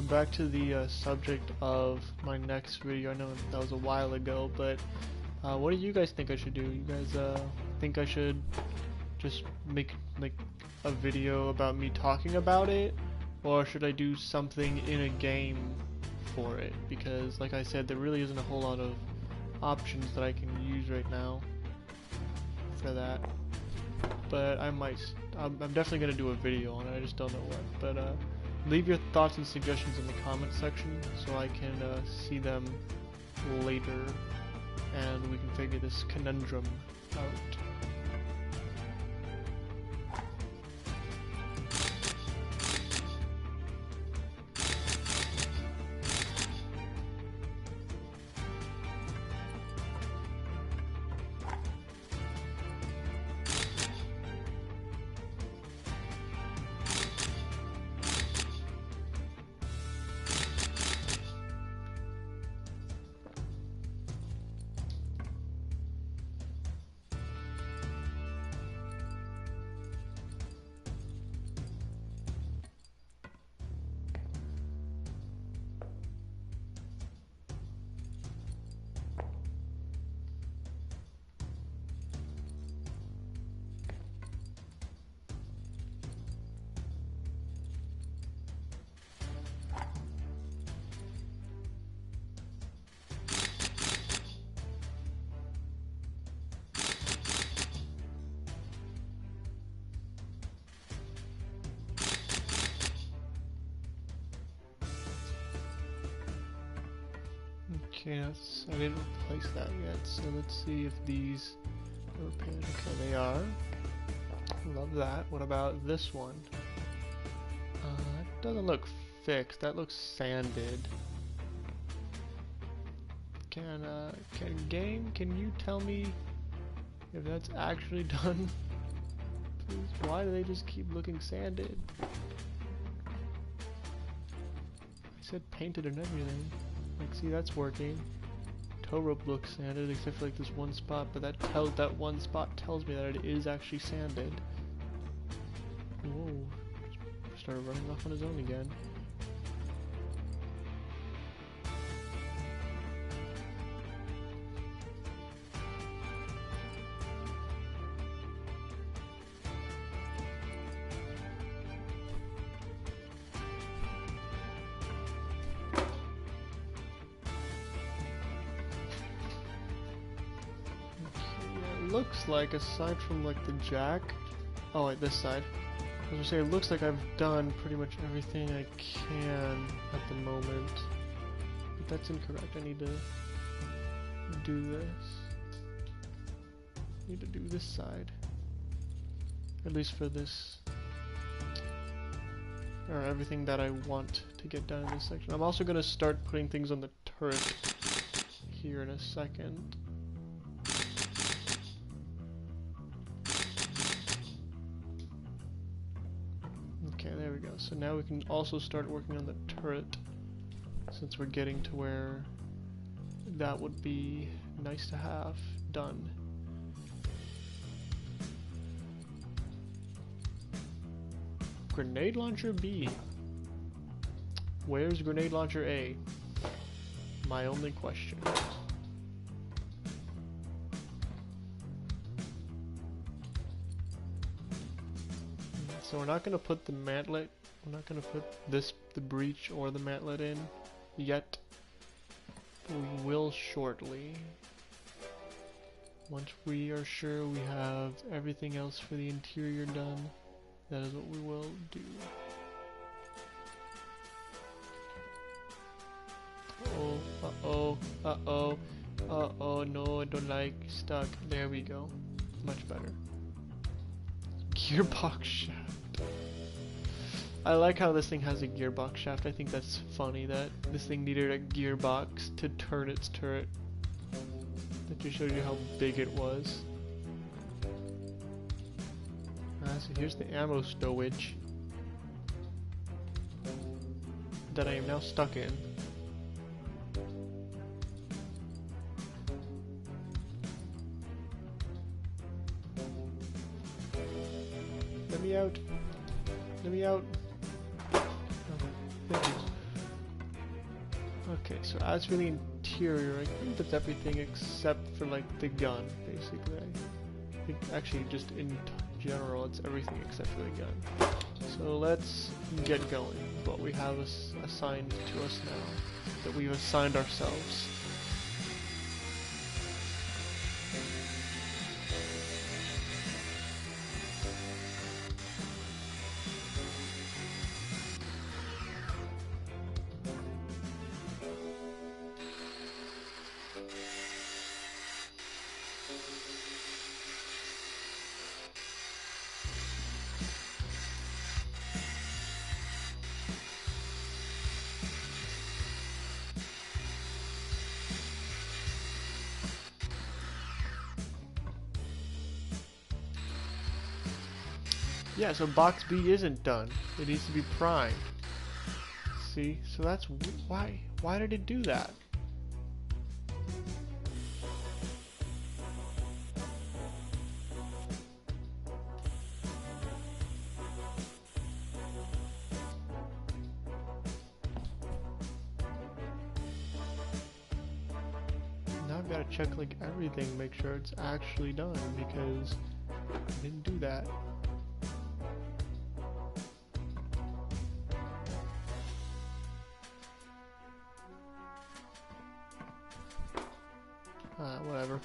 Back to the subject of my next video. I know that was a while ago, but what do you guys think I should do? You guys think I should just make like a video about me talking about it, or should I do something in a game for it? Because like I said, there really isn't a whole lot of options that I can use right now for that. But I'm definitely gonna do a video on it. I just don't know what. But leave your thoughts and suggestions in the comment section so I can see them later, and we can figure this conundrum out. Okay, I didn't replace that yet, so let's see if these are repaired. Okay, they are. Love that. What about this one? It doesn't look fixed. That looks sanded. Can game, can you tell me if that's actually done? Please, why do they just keep looking sanded? I said painted and everything. Like, see, that's working. Tow rope looks sanded, except for like this one spot, but that one spot tells me that it is actually sanded. Whoa! Just started running off on his own again. Looks like, aside from like the jack, oh wait, this side, I was gonna say, it looks like I've done pretty much everything I can at the moment, but that's incorrect. I need to do this. I need to do this side, at least for this, or everything that I want to get done in this section. I'm also gonna start putting things on the turret here in a second. Okay, there we go. So now we can also start working on the turret, since we're getting to where that would be nice to have done. Grenade launcher B. Where's grenade launcher A? My only question. So we're not going to put the mantlet, we're not going to put the breach or the mantlet in yet, but we will shortly. Once we are sure we have everything else for the interior done, that is what we will do. Uh-oh, uh-oh, uh-oh, no, I don't like, stuck. There we go. Much better. Gearbox shaft. I like how this thing has a gearbox shaft. I think that's funny that this thing needed a gearbox to turn its turret. That just shows you how big it was. So here's the ammo stowage that I am now stuck in. Let me out. Let me out. Oh, thank you. Okay, so as for the interior, I think that's everything except for like the gun, basically. I think actually just general, it's everything except for the gun. So let's get going. What we have assigned to us now, that we've assigned ourselves. Yeah, so box B isn't done. It needs to be primed. See? So that's why. Why did it do that? Now I've got to check like everything, make sure it's actually done, because I didn't do that. Whatever.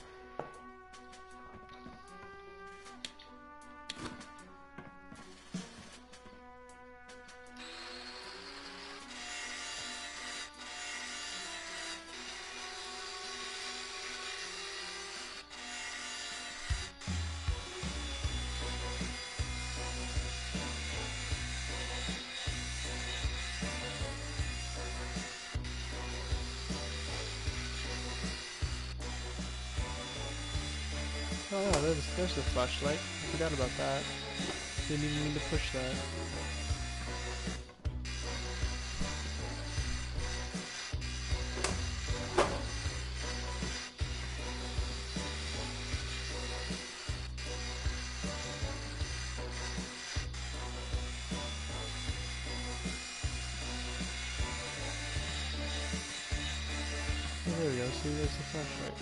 Oh yeah, there's the flashlight. I forgot about that. Didn't even mean to push that. Oh, there we go. See, there's the flashlight.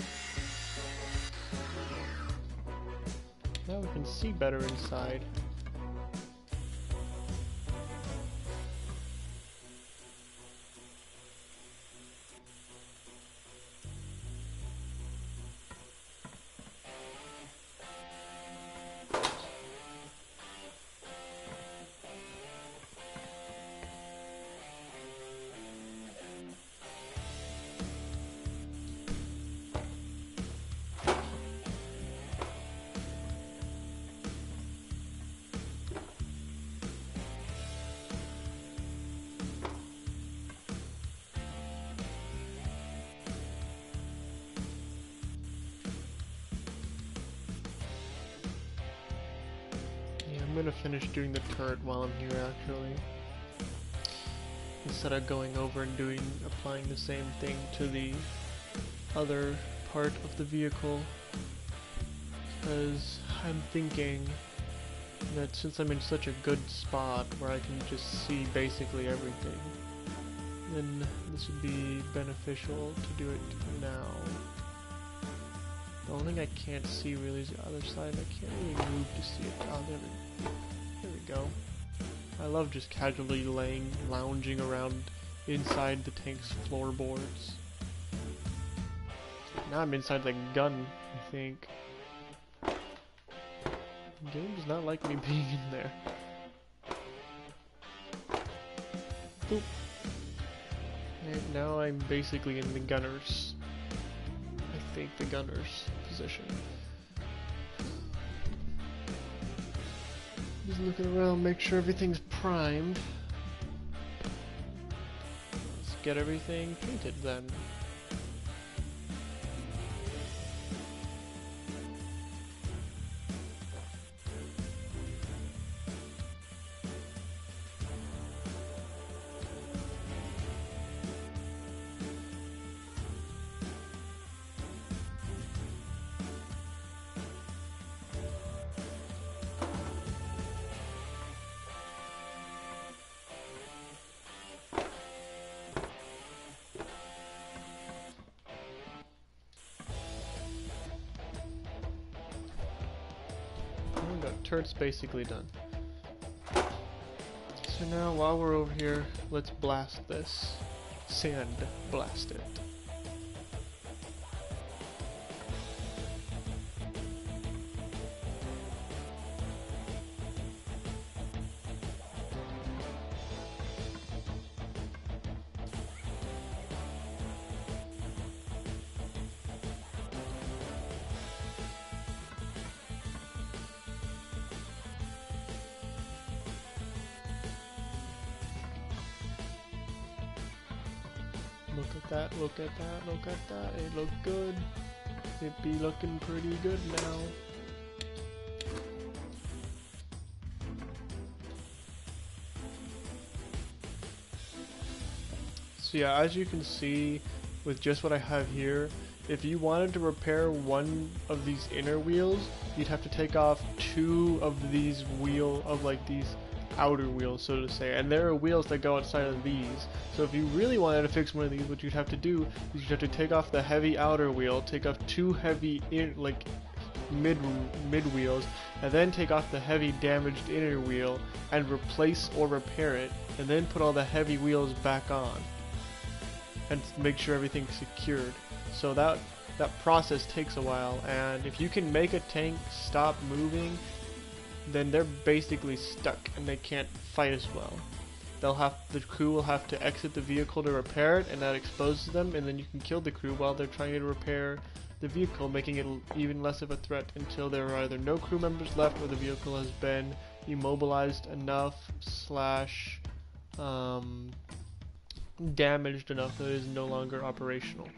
Now we can see better inside. I'm gonna finish doing the turret while I'm here actually, instead of going over and applying the same thing to the other part of the vehicle, because I'm thinking that since I'm in such a good spot where I can just see basically everything, then this would be beneficial to do it now. The only thing I can't see really is the other side. I can't really move to see it. Oh, there we go. I love just casually lounging around inside the tank's floorboards. Now I'm inside the gun, I think. The game does not like me being in there. Boop. And now I'm basically in the gunner's. I think the gunner's position. Just looking around, make sure everything's primed. Let's get everything painted then. no, turret's basically done. So now, while we're over here, let's blast this. Sand blast it. Look at that, look at that, look at that. It looked good. It be looking pretty good now. So yeah, as you can see with just what I have here, if you wanted to repair one of these inner wheels, you'd have to take off two of these these outer wheels, so to say, and there are wheels that go outside of these. So if you really wanted to fix one of these, what you'd have to do is you'd have to take off the heavy outer wheel, take off two heavy mid wheels, and then take off the heavy damaged inner wheel and replace or repair it, and then put all the heavy wheels back on and make sure everything's secured. So that process takes a while, and if you can make a tank stop moving, then they're basically stuck and they can't fight as well. The crew will have to exit the vehicle to repair it, and that exposes them, and then you can kill the crew while they're trying to repair the vehicle, making it even less of a threat until there are either no crew members left or the vehicle has been immobilized enough / damaged enough that it is no longer operational.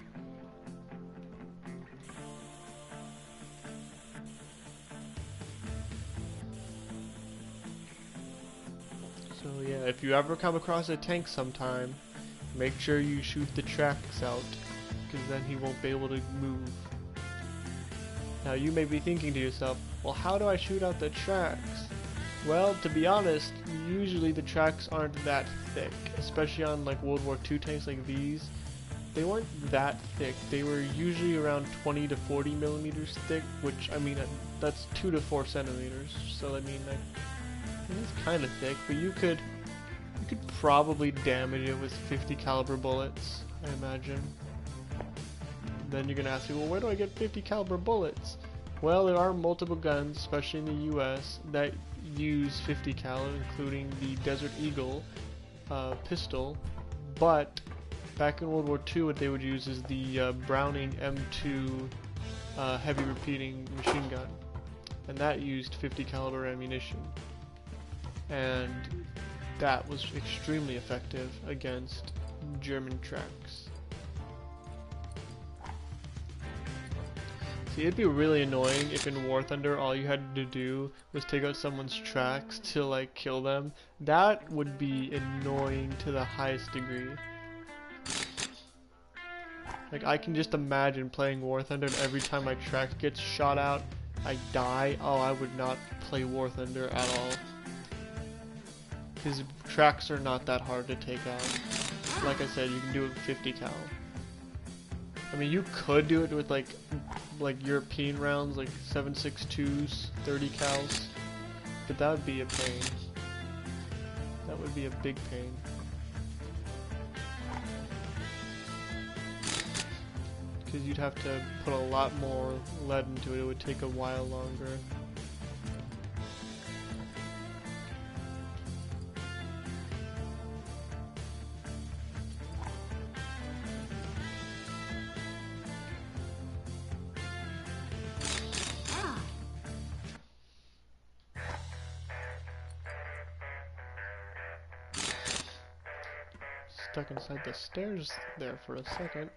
So yeah, if you ever come across a tank sometime, make sure you shoot the tracks out, because then he won't be able to move. Now you may be thinking to yourself, well, how do I shoot out the tracks? Well, to be honest, usually the tracks aren't that thick, especially on like World War II tanks like these. They weren't that thick. They were usually around 20 to 40 millimeters thick, which, I mean, that's 2 to 4 centimeters. So I mean, it's kind of thick, but you could probably damage it with 50 caliber bullets, I imagine. Then you're gonna ask me, well, where do I get 50 caliber bullets? Well, there are multiple guns, especially in the US, that use 50 cal, including the Desert Eagle pistol, but back in World War II what they would use is the Browning M2 heavy repeating machine gun, and that used 50 caliber ammunition, and that was extremely effective against German tracks. See, it'd be really annoying if in War Thunder all you had to do was take out someone's tracks to like kill them. That would be annoying to the highest degree. Like, I can just imagine playing War Thunder and every time my track gets shot out, I die. Oh, I would not play War Thunder at all. Because tracks are not that hard to take out. Like I said, you can do it with 50 cal. I mean, you could do it with like European rounds, like 7.62s, 30 cals, but that would be a pain. That would be a big pain. Because you'd have to put a lot more lead into it. It would take a while longer. Stuck inside the stairs there for a second.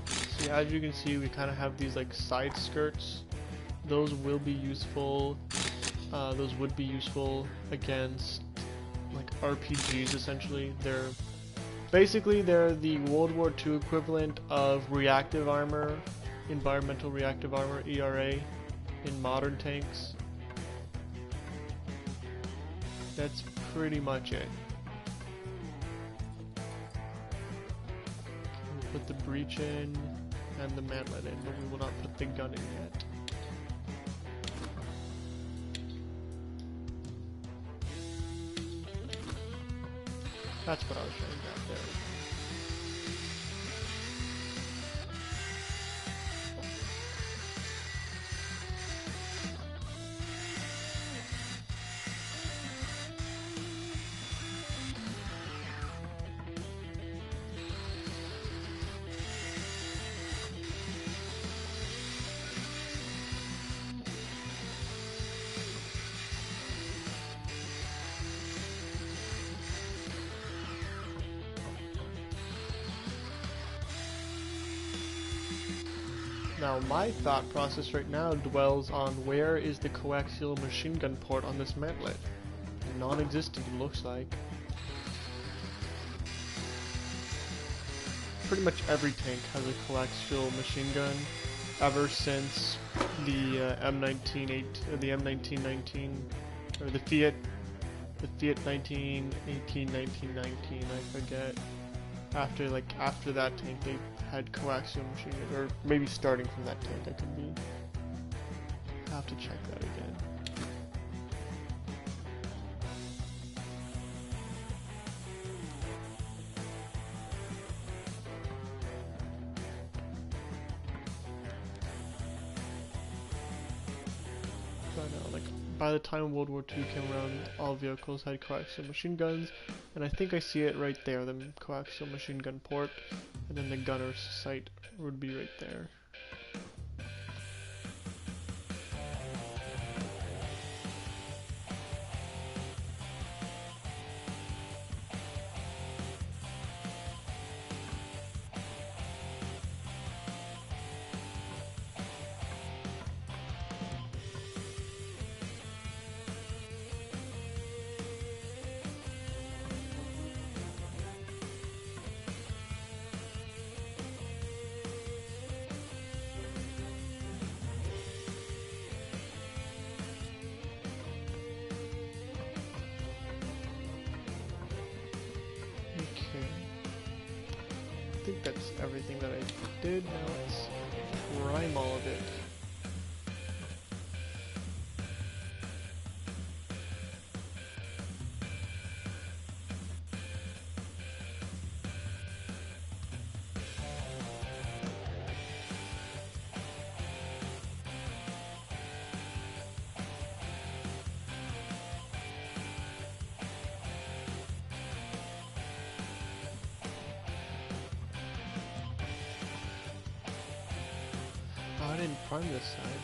See, as you can see, we kind of have these like side skirts. Those will be useful. Those would be useful against like RPGs. Essentially, they're the World War II equivalent of reactive armor, environmental reactive armor (ERA) in modern tanks. That's pretty much it. Put the breach in. and the mantlet in, but we will not put the gun in yet. That's what I was trying to grab there. Now my thought process right now dwells on where is the coaxial machine gun port on this mantlet. Non-existent, it looks like. Pretty much every tank has a coaxial machine gun ever since the M1919 or the Fiat 1918, 1919, I forget. After that tank, they had coaxial machine gun, or maybe starting from that tank. I could be. I have to check that again. But no, like by the time World War II came around, all vehicles had coaxial machine guns, and I think I see it right there, the coaxial machine gun port, and then the gunner's sight would be right there. I think that's everything that I did. Now let's prime all of it. I didn't prime this side.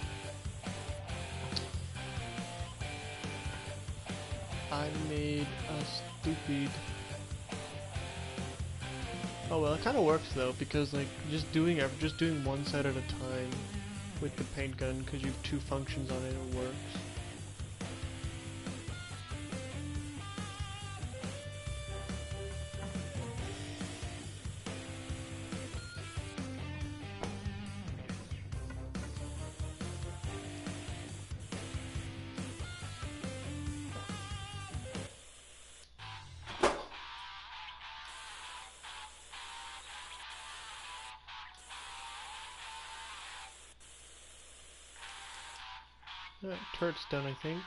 I made a stupid... Oh well, it kind of works though, because like just doing one side at a time with the paint gun, because you have two functions on it, it works. Turret's done, I think.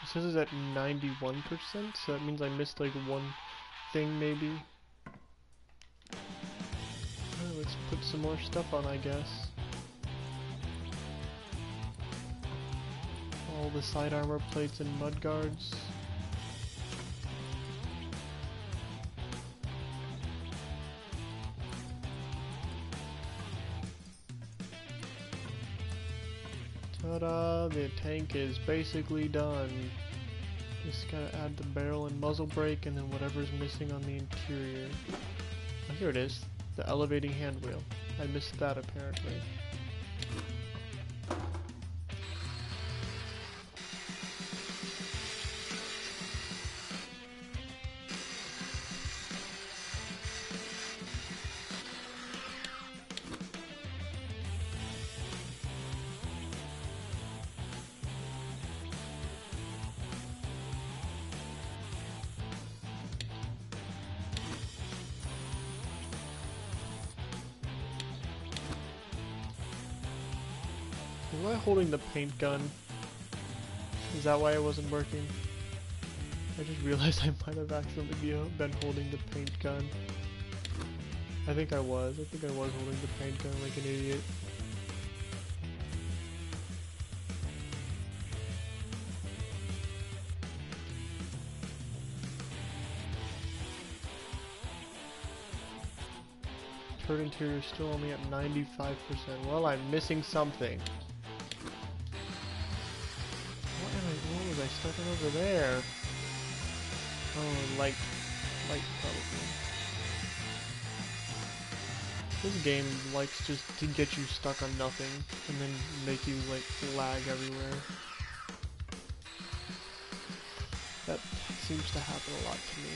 It says it's at 91%, so that means I missed like one thing maybe. Let's put some more stuff on, I guess. All the side armor plates and mud guards. Ta-da! The tank is basically done. Just gotta add the barrel and muzzle brake and then whatever's missing on the interior. Oh, here it is. The elevating hand wheel. I missed that apparently. Was I holding the paint gun? Is that why it wasn't working? I just realized I might have accidentally been holding the paint gun. I think I was. I think I was holding the paint gun like an idiot. Turret interior is still only at 95%. Well, I'm missing something. What was I stuck over there? Oh, light probably. This game likes just to get you stuck on nothing and then make you like lag everywhere. That seems to happen a lot to me.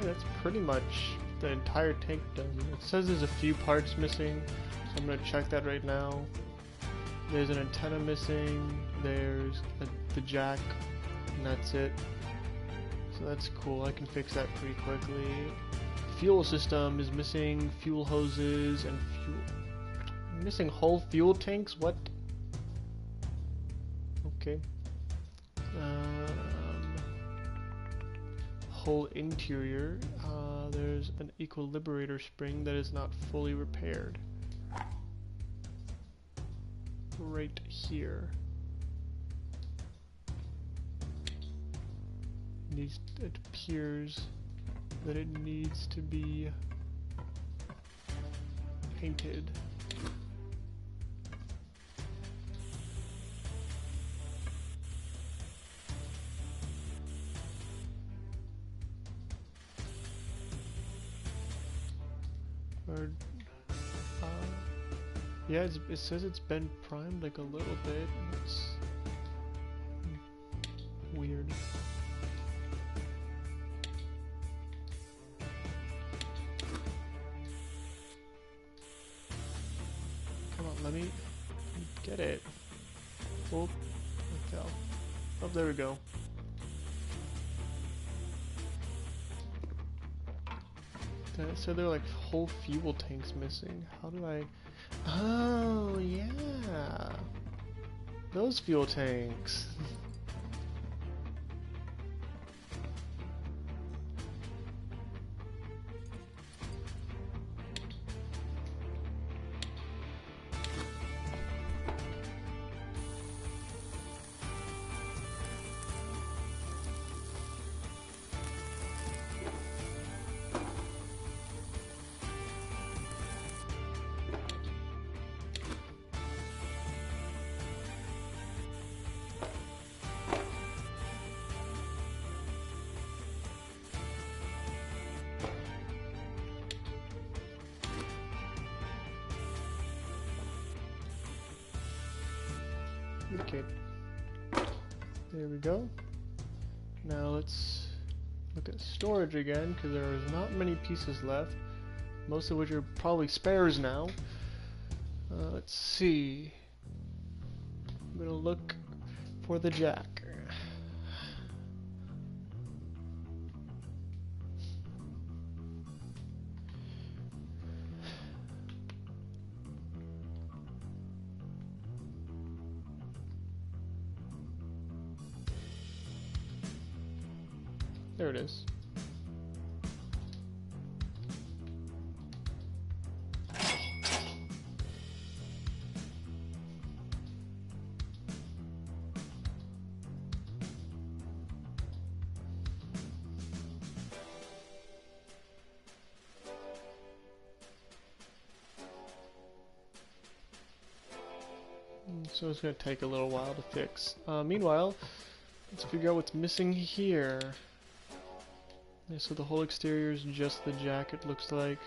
That's pretty much the entire tank done. It says there's a few parts missing, so I'm gonna check that right now. There's an antenna missing, there's the jack, and that's it. So that's cool, I can fix that pretty quickly. Fuel system is missing fuel hoses and fuel. Missing whole fuel tanks? What? Okay. Whole interior, there's an equilibrator spring that is not fully repaired. Right here. It appears that it needs to be painted. Or, yeah, it says it's been primed like a little bit. It's weird. Come on, let me get it. Oh, I fell. Oh, there we go. So there are like whole fuel tanks missing. How do I... Oh, yeah. Those fuel tanks. Okay, there we go. Now let's look at storage again, because there is not many pieces left. most of which are probably spares now. Let's see. I'm gonna look for the jack. There it is. So it's going to take a little while to fix. Meanwhile, let's figure out what's missing here. Yeah, so the whole exterior is just the jack, it looks like.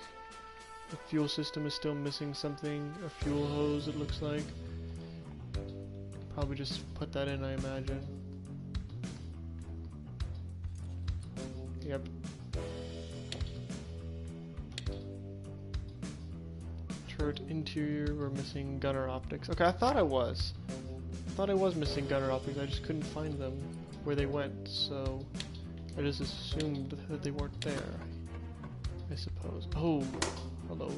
The fuel system is still missing something. A fuel hose, it looks like. Probably just put that in, I imagine. Yep. Turret interior, we're missing gunner optics. Okay, I thought I was missing gunner optics, I just couldn't find them where they went, so I just assumed that they weren't there, I suppose. Oh, hello.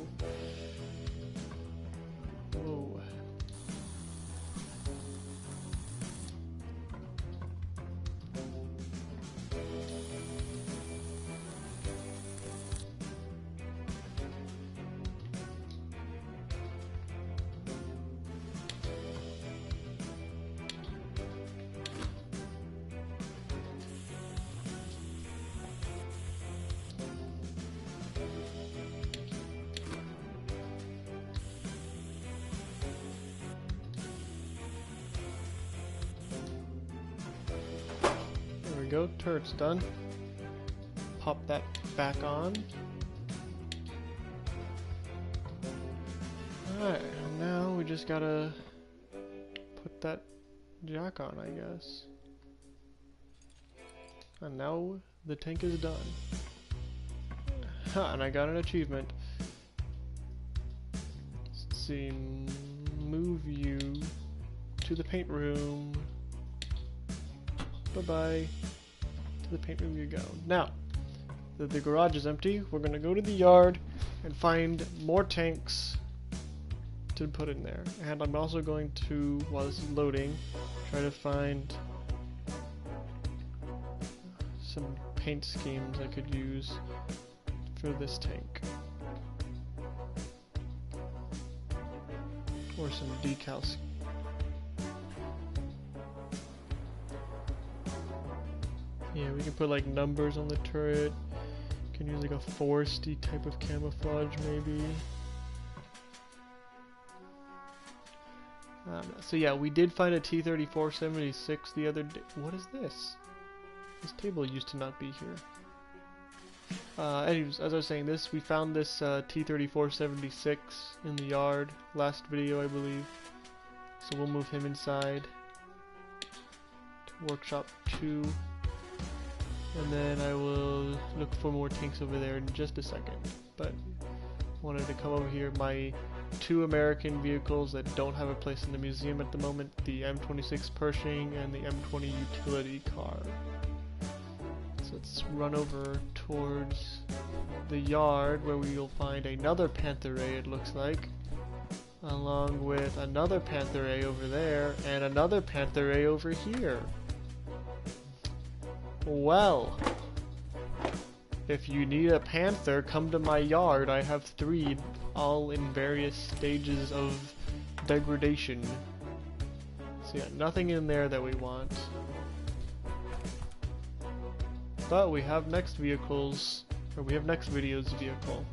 Whoa. Go, turret's done. Pop that back on. Alright, now we just gotta put that jack on, I guess. And now the tank is done. Ha, and I got an achievement. Let's see, move you to the paint room. Bye-bye. To the paint room you go. Now, that the garage is empty, we're going to go to the yard and find more tanks to put in there. And I'm also going to, while this is loading, try to find some paint schemes I could use for this tank. Or some decals. Yeah, we can put like numbers on the turret. Can use like a foresty type of camouflage maybe. So yeah, we did find a T-34-76 the other day. What is this? This table used to not be here. Anyways, as I was saying, we found this T-34-76 in the yard last video, I believe. So we'll move him inside to workshop 2. And then I will look for more tanks over there in just a second. But wanted to come over here. My 2 American vehicles that don't have a place in the museum at the moment, the M26 Pershing and the M20 utility car. So let's run over towards the yard where we will find another Panther A, it looks like, along with another Panther A over there and another Panther A over here. Well, if you need a Panther, come to my yard. I have 3, all in various stages of degradation. So yeah, nothing in there that we want. But we have next video's vehicle.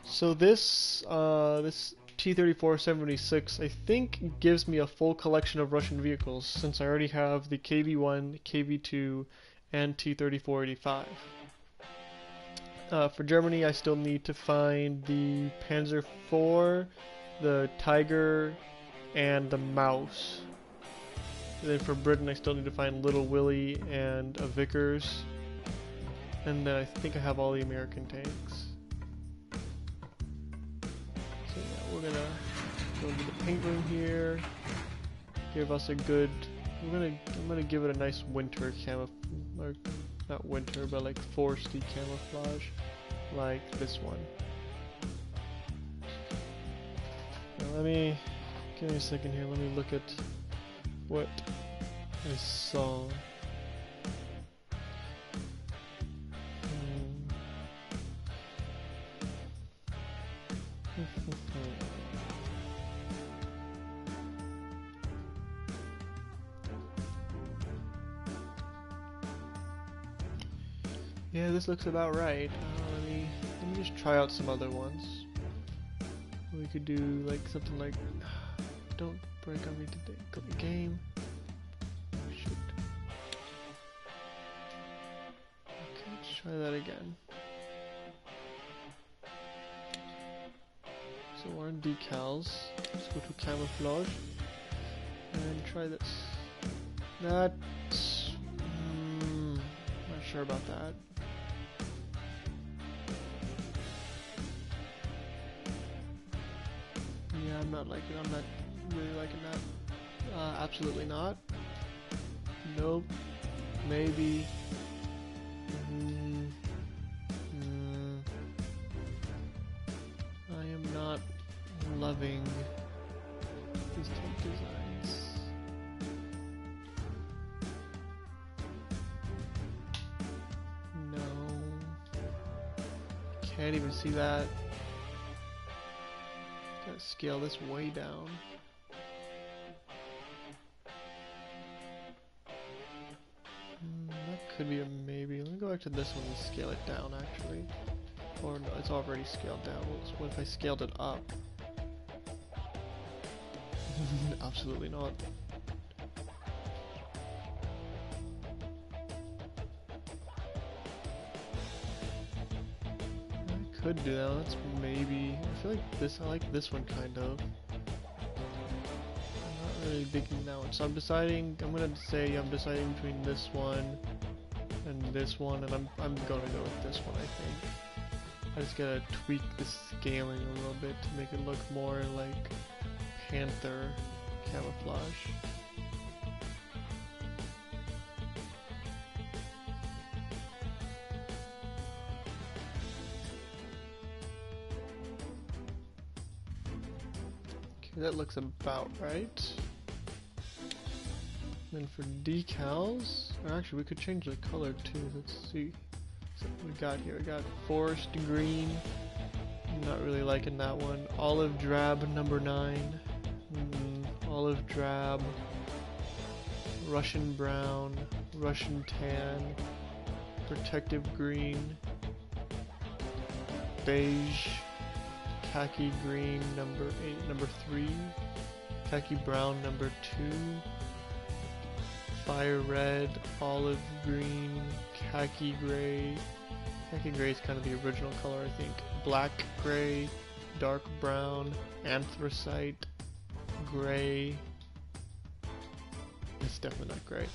So this T-34-76 I think gives me a full collection of Russian vehicles, since I already have the KV-1, KV-2, and T-34-85. For Germany, I still need to find the Panzer IV, the Tiger, and the Mouse. And then for Britain, I still need to find Little Willie and a Vickers. And then I think I have all the American tanks. So yeah, we're gonna go into the paint room here. Give us a good. I'm gonna give it a nice winter or not winter, but like foresty camouflage, like this one. Now give me a second here. Let me look at what I saw. Yeah, this looks about right. Let me just try out some other ones. We could do like something like don't break on me today. Go the game. Shoot. Okay, let's try that again. So we're on decals. Let's go to camouflage and try this. That's not sure about that. Yeah, I'm not really liking that. Absolutely not. Nope. Maybe. I am not loving these tank designs. No. Can't even see that. Gotta scale this way down. That could be a maybe. Let me go back to this one and scale it down actually. Or no, it's already scaled down. What if I scaled it up? Absolutely not. I could do that. That's maybe. I feel like this. I like this one kind of. I'm not really digging that one. So I'm deciding. I'm gonna say I'm deciding between this one and this one, and I'm gonna go with this one. I think. I just gotta tweak the scaling a little bit to make it look more like Panther camouflage. Okay, that looks about right. Then for decals, or actually we could change the color too. Let's see. So we got here, we got forest green. I'm not really liking that one. Olive drab number 9. Olive drab. Russian brown. Russian tan. Protective green. Beige. Khaki green number 3. Khaki brown number 2. Fire red, olive green, khaki gray. Khaki gray is kind of the original color, I think. Black gray, dark brown, anthracite, gray. It's definitely not gray.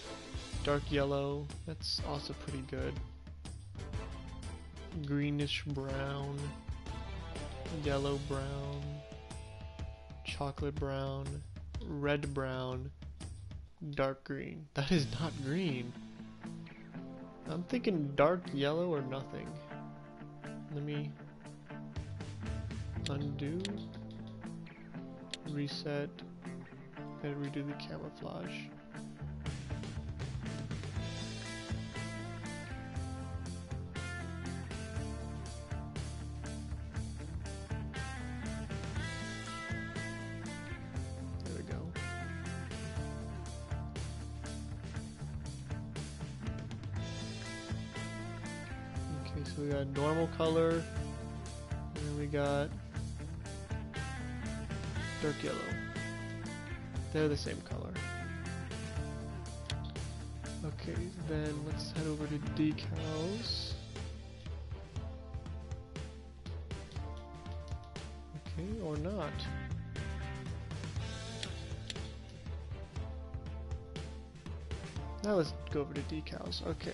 Dark yellow, that's also pretty good. Greenish brown, yellow brown, chocolate brown, red brown, dark green. That is not green. I'm thinking dark yellow or nothing. Let me undo, reset, and redo the camouflage. So we got normal color, and then we got dark yellow. They're the same color. Okay, then let's head over to decals. Okay, or not. Now let's go over to decals. Okay.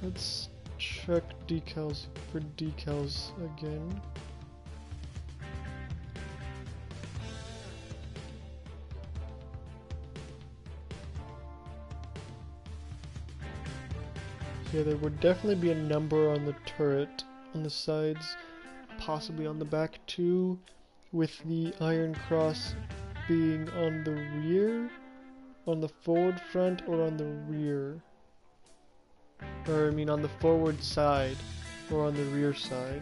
Let's check decals for decals again. Yeah, there would definitely be a number on the turret, on the sides, possibly on the back too, with the iron cross being on the rear, on the forward front, or on the rear. Or, I mean, on the forward side, or on the rear side.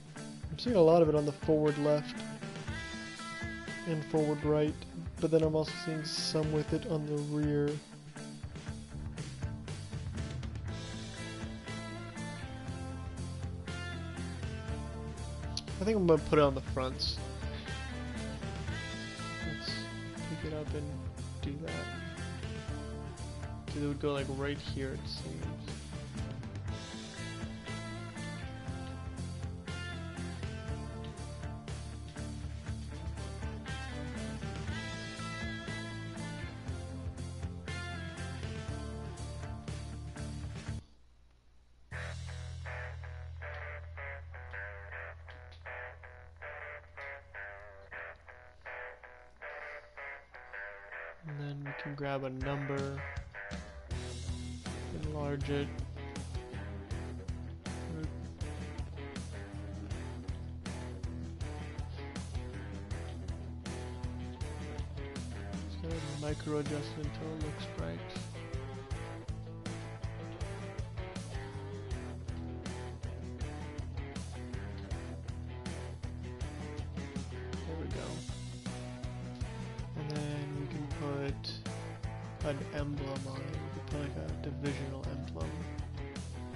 I'm seeing a lot of it on the forward left, and forward right, but then I'm also seeing some with it on the rear. I think I'm gonna put it on the fronts. Let's pick it up and do that. It would go like right here, it seems. And then we can grab a number, enlarge it. Just gonna micro adjust it until it looks right. There we go. And then we can put an emblem on it. We could put like a divisional emblem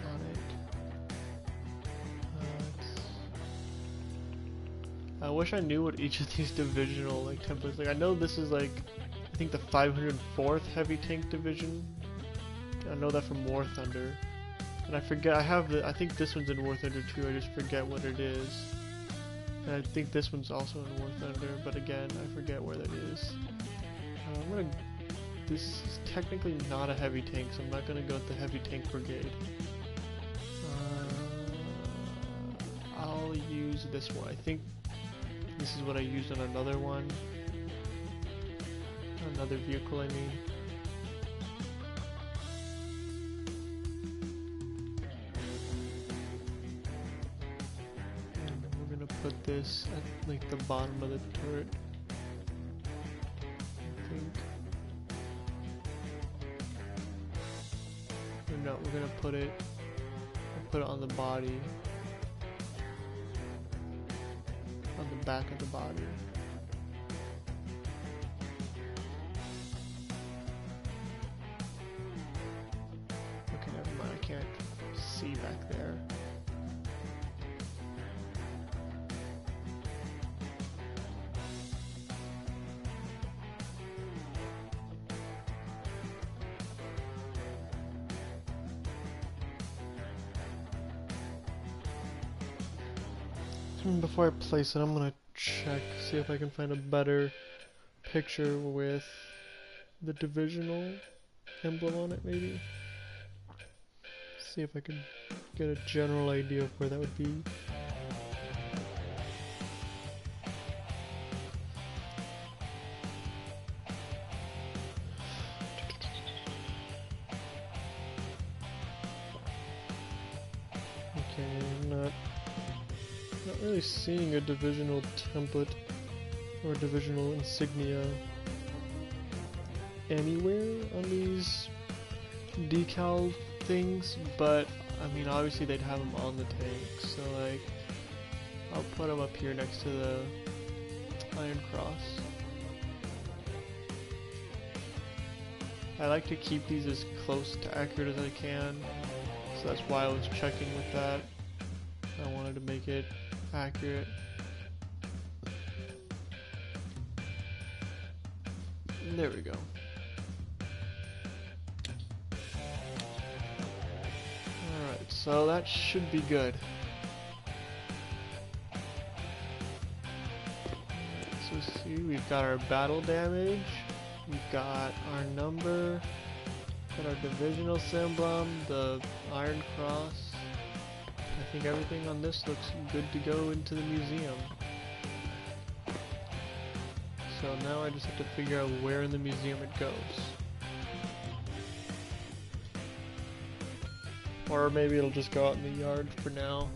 on it. I wish I knew what each of these divisional like templates. Like I know this is like I think the 504th heavy tank division. I know that from War Thunder, and I forget. I think this one's in War Thunder too. I just forget what it is. And I think this one's also in War Thunder, but again, I forget where that is. This is technically not a heavy tank, so I'm not gonna go with the heavy tank brigade. I'll use this one. I think this is what I used on another one. Another vehicle, I mean. And we're gonna put this at like the bottom of the turret, I think. Or no, we're gonna put it on the body. On the back of the body. Okay, never mind, I can't see back there. Before I place it, I'm gonna check, see if I can find a better picture with the divisional emblem on it, maybe. See if I can get a general idea of where that would be. Okay, I'm not really seeing a divisional template or divisional insignia anywhere on these decal things, but I mean obviously they'd have them on the tank, so like I'll put them up here next to the Iron Cross. I like to keep these as close to accurate as I can, so that's why I was checking with that. I wanted to make it accurate. There we go. Alright, so that should be good. Alright, so see, we've got our battle damage, we've got our number, Got our divisional emblem, the Iron Cross. I think everything on this looks good to go into the museum. So now I just have to figure out where in the museum it goes. Or maybe it'll just go out in the yard for now.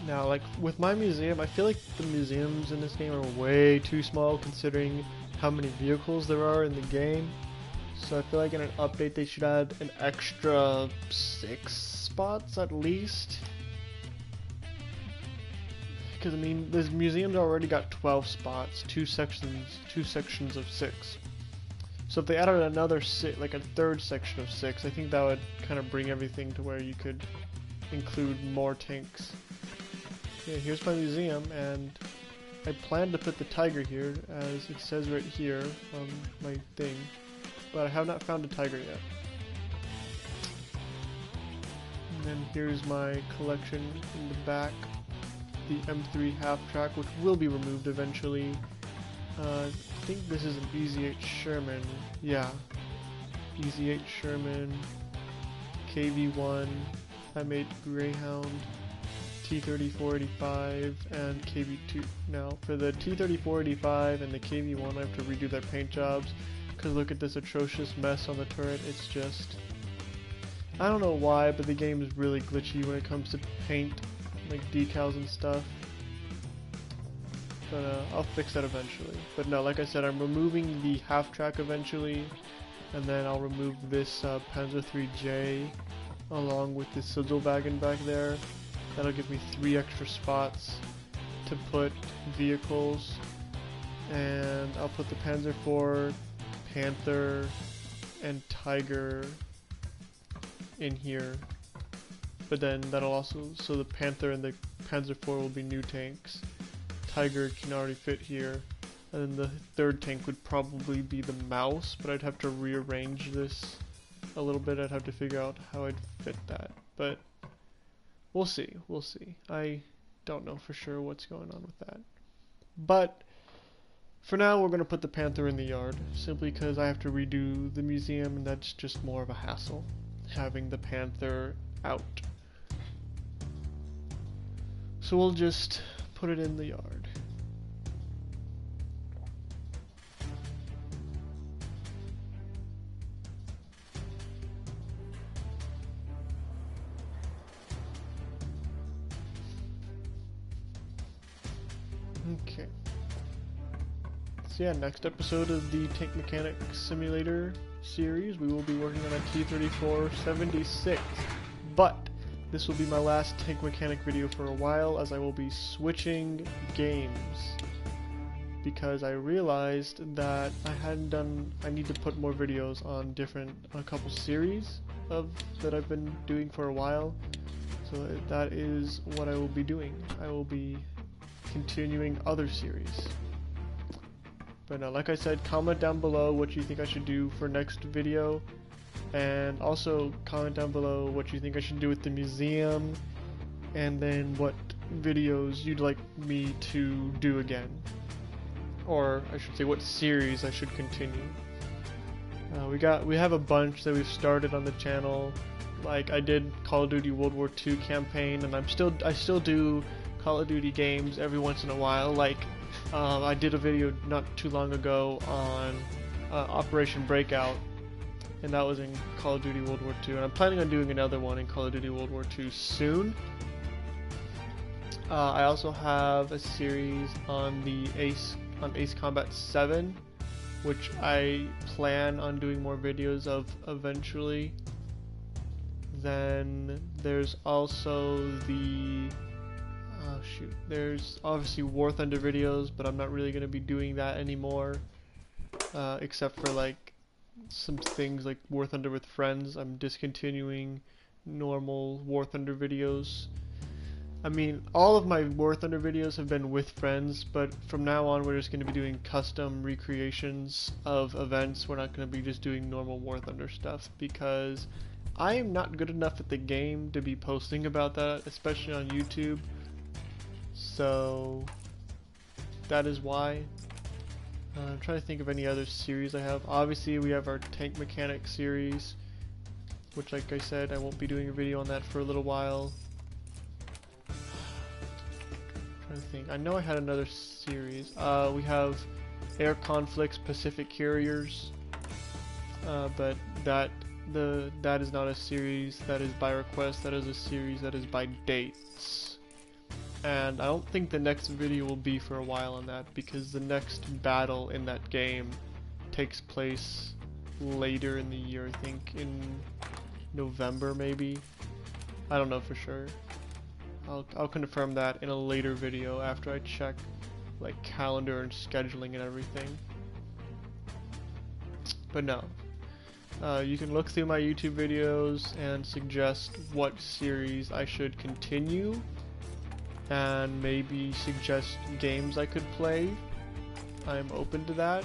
Now, like, with my museum, I feel like the museums in this game are way too small considering how many vehicles there are in the game. So I feel like in an update they should add an extra 6 spots at least. Because, I mean, this museum's already got 12 spots, two sections of 6. So if they added another like a third section of 6, I think that would kind of bring everything to where you could include more tanks. Yeah, here's my museum, and I plan to put the tiger here, as it says right here on my thing, but I have not found a tiger yet. And then here's my collection in the back, the M3 half-track, which will be removed eventually. I think this is an EZ8 Sherman, yeah, EZ8 Sherman, KV1, M8 Greyhound, T-3485 and KV2. Now for the T-3485 and the KV1 I have to redo their paint jobs because look at this atrocious mess on the turret. It's just, I don't know why, but the game is really glitchy when it comes to paint, like decals and stuff. But I'll fix that eventually. But no, like I said, I'm removing the half track eventually, and then I'll remove this Pz.V along with the Sizzlewagon back there. That'll give me 3 extra spots to put vehicles, and I'll put the Panzer IV, Panther, and Tiger in here. But then that'll also, so the Panther and the Panzer IV will be new tanks. Tiger can already fit here, and then the third tank would probably be the Mouse, but I'd have to rearrange this a little bit. I'd have to figure out how I'd fit that, but we'll see, we'll see. I don't know for sure what's going on with that. But for now, we're going to put the Panther in the yard, simply because I have to redo the museum, and that's just more of a hassle, having the Panther out. So we'll just put it in the yard. Okay. So yeah, next episode of the Tank Mechanic Simulator series, we will be working on a T-34-76. But this will be my last Tank Mechanic video for a while, as I will be switching games. Because I realized that I need to put more videos on a couple series that I've been doing for a while. So that is what I will be doing. I will be continuing other series. But like I said, comment down below what you think I should do for next video, and also comment down below what you think I should do with the museum, and then what videos you'd like me to do again, or I should say what series I should continue. We have a bunch that we've started on the channel. Like I did Call of Duty World War II campaign, and I still do Call of Duty games every once in a while. Like I did a video not too long ago on Operation Breakout, and that was in Call of Duty World War II, and I'm planning on doing another one in Call of Duty World War II soon. I also have a series on Ace Combat 7, which I plan on doing more videos of eventually. Then there's also the there's obviously War Thunder videos, but I'm not really going to be doing that anymore, except for like some things like War Thunder with friends. I'm discontinuing normal War Thunder videos. I mean, all of my War Thunder videos have been with friends, but from now on we're just going to be doing custom recreations of events. We're not going to be just doing normal War Thunder stuff, because I am not good enough at the game to be posting about that, especially on YouTube. So that is why. I'm trying to think of any other series I have. Obviously we have our tank mechanic series, which, like I said, I won't be doing a video on that for a little while. Trying to think. I know I had another series. We have Air Conflicts Pacific Carriers, but that is not a series that is by request. That is a series that is by dates. And I don't think the next video will be for a while on that, because the next battle in that game takes place later in the year. I think in November maybe. I don't know for sure. I'll confirm that in a later video after I check like calendar and scheduling and everything. But no. You can look through my YouTube videos and suggest what series I should continue, and maybe suggest games I could play. I'm open to that.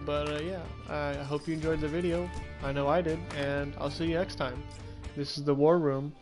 But yeah, I hope you enjoyed the video. I know I did, and I'll see you next time. This is the War Room.